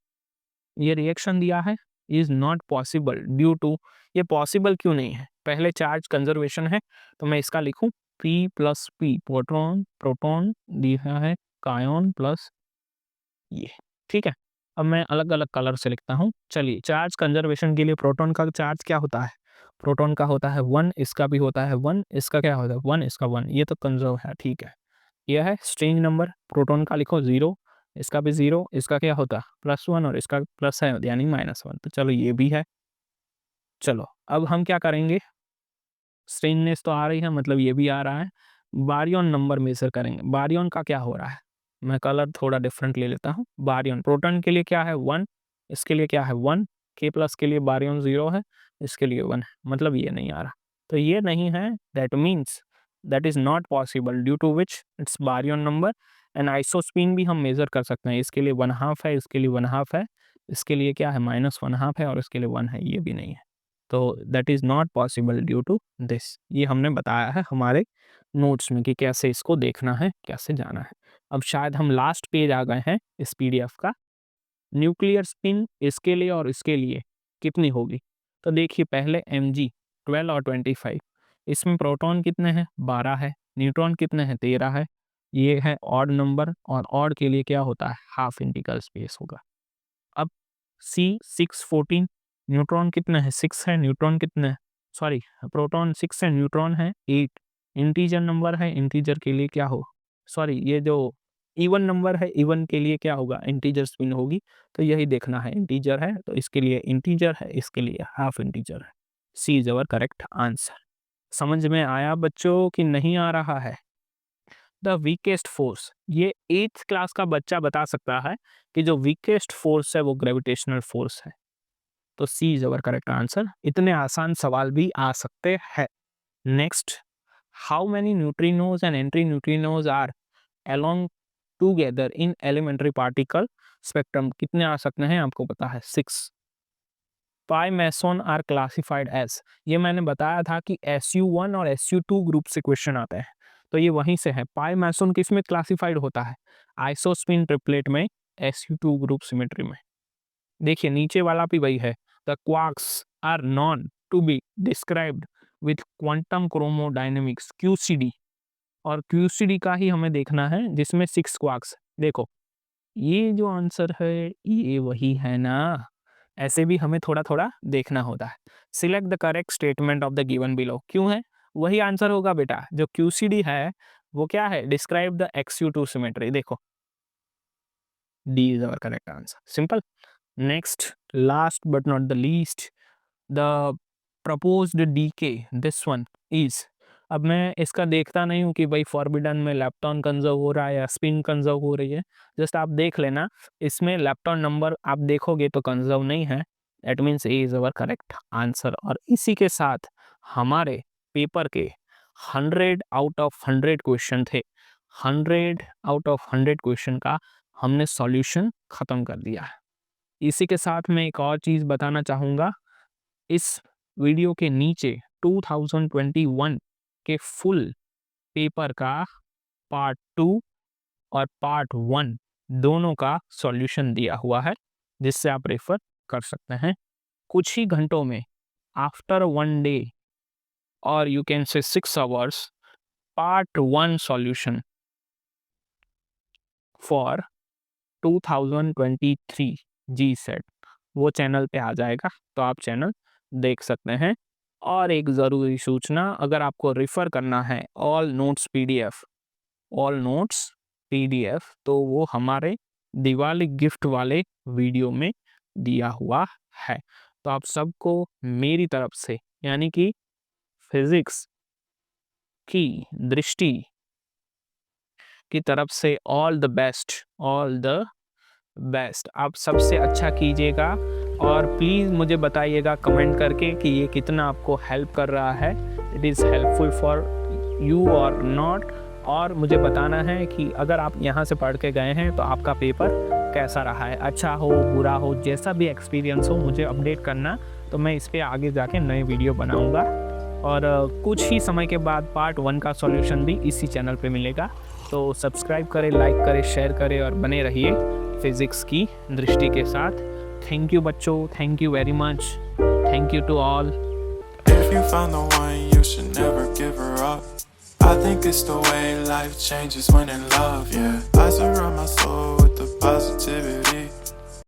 ये रिएक्शन दिया है, is not possible due to, ये पॉसिबल क्यों नहीं है, पहले चार्ज कंजर्वेशन है, तो मैं इसका लिखूं P plus P, proton proton दिया है, कायोन प्लस ये, ठीक है। अब मैं अलग अलग कलर से लिखता हूँ। चलिए, चार्ज कंजर्वेशन के लिए प्रोटॉन का चार्ज क्या होता है, प्रोटॉन का होता है 1, इसका भी होता है 1, इसका क्या होता है 1, इसका 1, ये तो कंजर्व है, ठीक है। यह है स्ट्रेंज नंबर, प्रोटॉन का लिखो 0, इसका भी 0, इसका क्या होता है +1 और इसका प्लस है यानी -1, तो चलो ये भी है। चलो अब हम क्या करेंगे, स्ट्रेंजनेस तो आ रही है, मतलब ये भी आ रहा है, बारियन नंबर मेजर करेंगे। बारियन का क्या हो रहा है, मैं कलर थोड़ा डिफरेंट ले लेता हूँ। बारियन, प्रोटॉन के लिए क्या है 1, इसके लिए क्या है 1, के प्लस के लिए बारियन 0 है, इसके लिए 1 है, मतलब ये नहीं आ रहा, तो ये नहीं है। That means that is not possible due to which its baryon number. And isospin भी हम मेजर कर सकते हैं, इसके लिए 1/2 है, इसके लिए 1/2 है, इसके लिए क्या है -1/2 है और इसके लिए 1 है, ये भी नहीं है। तो that is not possible due to this. ये हमने बताया है हमारे नोट्स में कि कैसे इसको देखना है, कैसे जाना है। अब शायद हम लास्ट पेज आ गए हैं इस पीडीएफ का। न्यूक्लियर स्पिन इसके लिए और इसके लिए कितनी होगी, तो देखिए पहले mg 12 और 25, इसमें प्रोटॉन कितने हैं 12 है, न्यूट्रॉन कितने हैं 13 है, ये है ऑड नंबर, और ऑड के लिए क्या होता है हाफ इंटीग्रल स्पेस होगा। अब सी 6 14, न्यूट्रॉन कितने हैं 6 है, न्यूट्रॉन कितने हैं, सॉरी प्रोटॉन 6 है, न्यूट्रॉन है 8, इंटीजर नंबर है, इंटीजर के लिए क्या हो, सॉरी ये जो इवन नंबर है, इवन के लिए क्या होगा, इंटीजर स्पिन होगी, तो यही देखना है, इंटीजर है तो इसके लिए इंटीजर है, इसके लिए हाफ इंटीजर है। सी इज अवर करेक्ट आंसर। समझ में आया बच्चों कि नहीं आ रहा है? द वीकेस्ट फोर्स, ये 8th क्लास का बच्चा बता सकता है कि जो वीकेस्ट फोर्स है वो ग्रेविटेशनल फोर्स है। तो C is our correct answer. इतने आसान सवाल भी आ सकते हैं। Next, how many neutrinos and anti neutrinos are along together in elementary particle spectrum? कितने आ सकते हैं आपको पता है? 6। Pi meson are classified as, ये मैंने बताया था कि SU1 और SU2 ग्रुप से क्वेश्चन आते हैं, तो ये वहीं से है। पाई मेसोन किस में क्लासिफाइड होता है? आइसोस्पिन ट्रिपलेट में, SU2 ग्रुप सिमेट्री में। देखिए नीचे वाला भी वही है। The quarks are known to be described with quantum chromodynamics, QCD, और QCD का ही हमें देखना है जिसमें 6 क्वार्क्स। देखो ये जो आंसर है ये वही है ना, ऐसे भी हमें थोड़ा थोड़ा देखना होता है। Select the correct statement of the given below, क्यों है? वही आंसर होगा बेटा। जो QCD है वो क्या है? Describe the XU2 symmetry. देखो D is our correct answer, simple. Next, last but not the least, the proposed decay, this one is, अब मैं इसका देखता नहीं हूँ कि भाई फॉरबिडन में लेप्टॉन कंजर्व हो रहा है या स्पिन कंजर्व हो रही है, जस्ट आप देख लेना, इसमें लेप्टॉन नंबर आप देखोगे तो कंजर्व नहीं है, that means A is our correct answer. और इसी के साथ हमारे पेपर के 100 आउट ऑफ 100 क्वेश्चन थे, 100 आउट ऑफ 100 क्वेश्चन का हमने सॉल्यूशन खत्म कर दिया है। इसी के साथ मैं एक और चीज़ बताना चाहूँगा, इस वीडियो के नीचे 2021 के फुल पेपर का पार्ट 2 और पार्ट 1 दोनों का सॉल्यूशन दिया हुआ है, जिससे आप रेफर कर सकते हैं। कुछ ही घंटों में, आफ्टर 1 डे और you can say 6 hours, part 1 solution for 2023 GSET वो चैनल पे आ जाएगा, तो आप चैनल देख सकते हैं। और एक ज़रूरी सूचना, अगर आपको रेफ़र करना है ऑल नोट्स PDF, तो वो हमारे दिवाली गिफ्ट वाले वीडियो में दिया हुआ है। तो आप सबको मेरी तरफ से, यानी कि फिज़िक्स की दृष्टि की तरफ से ऑल द बेस्ट। आप सबसे अच्छा कीजिएगा और प्लीज़ मुझे बताइएगा कमेंट करके कि ये कितना आपको हेल्प कर रहा है, it is helpful for you और नॉट। और मुझे बताना है कि अगर आप यहाँ से पढ़ के गए हैं तो आपका पेपर कैसा रहा है, अच्छा हो बुरा हो, जैसा भी एक्सपीरियंस हो मुझे अपडेट करना, तो मैं इस पर आगे जाके नए वीडियो बनाऊँगा। और कुछ ही समय के बाद पार्ट 1 का सॉल्यूशन भी इसी चैनल पे मिलेगा। तो सब्सक्राइब करें, लाइक करें, शेयर करें और बने रहिए फिज़िक्स की दृष्टि के साथ। थैंक यू बच्चों, thank you very much, thank you to all. If you found the one, you should never give her up. I think it's the way life changes when in love, yeah. I surround my soul with the positivity.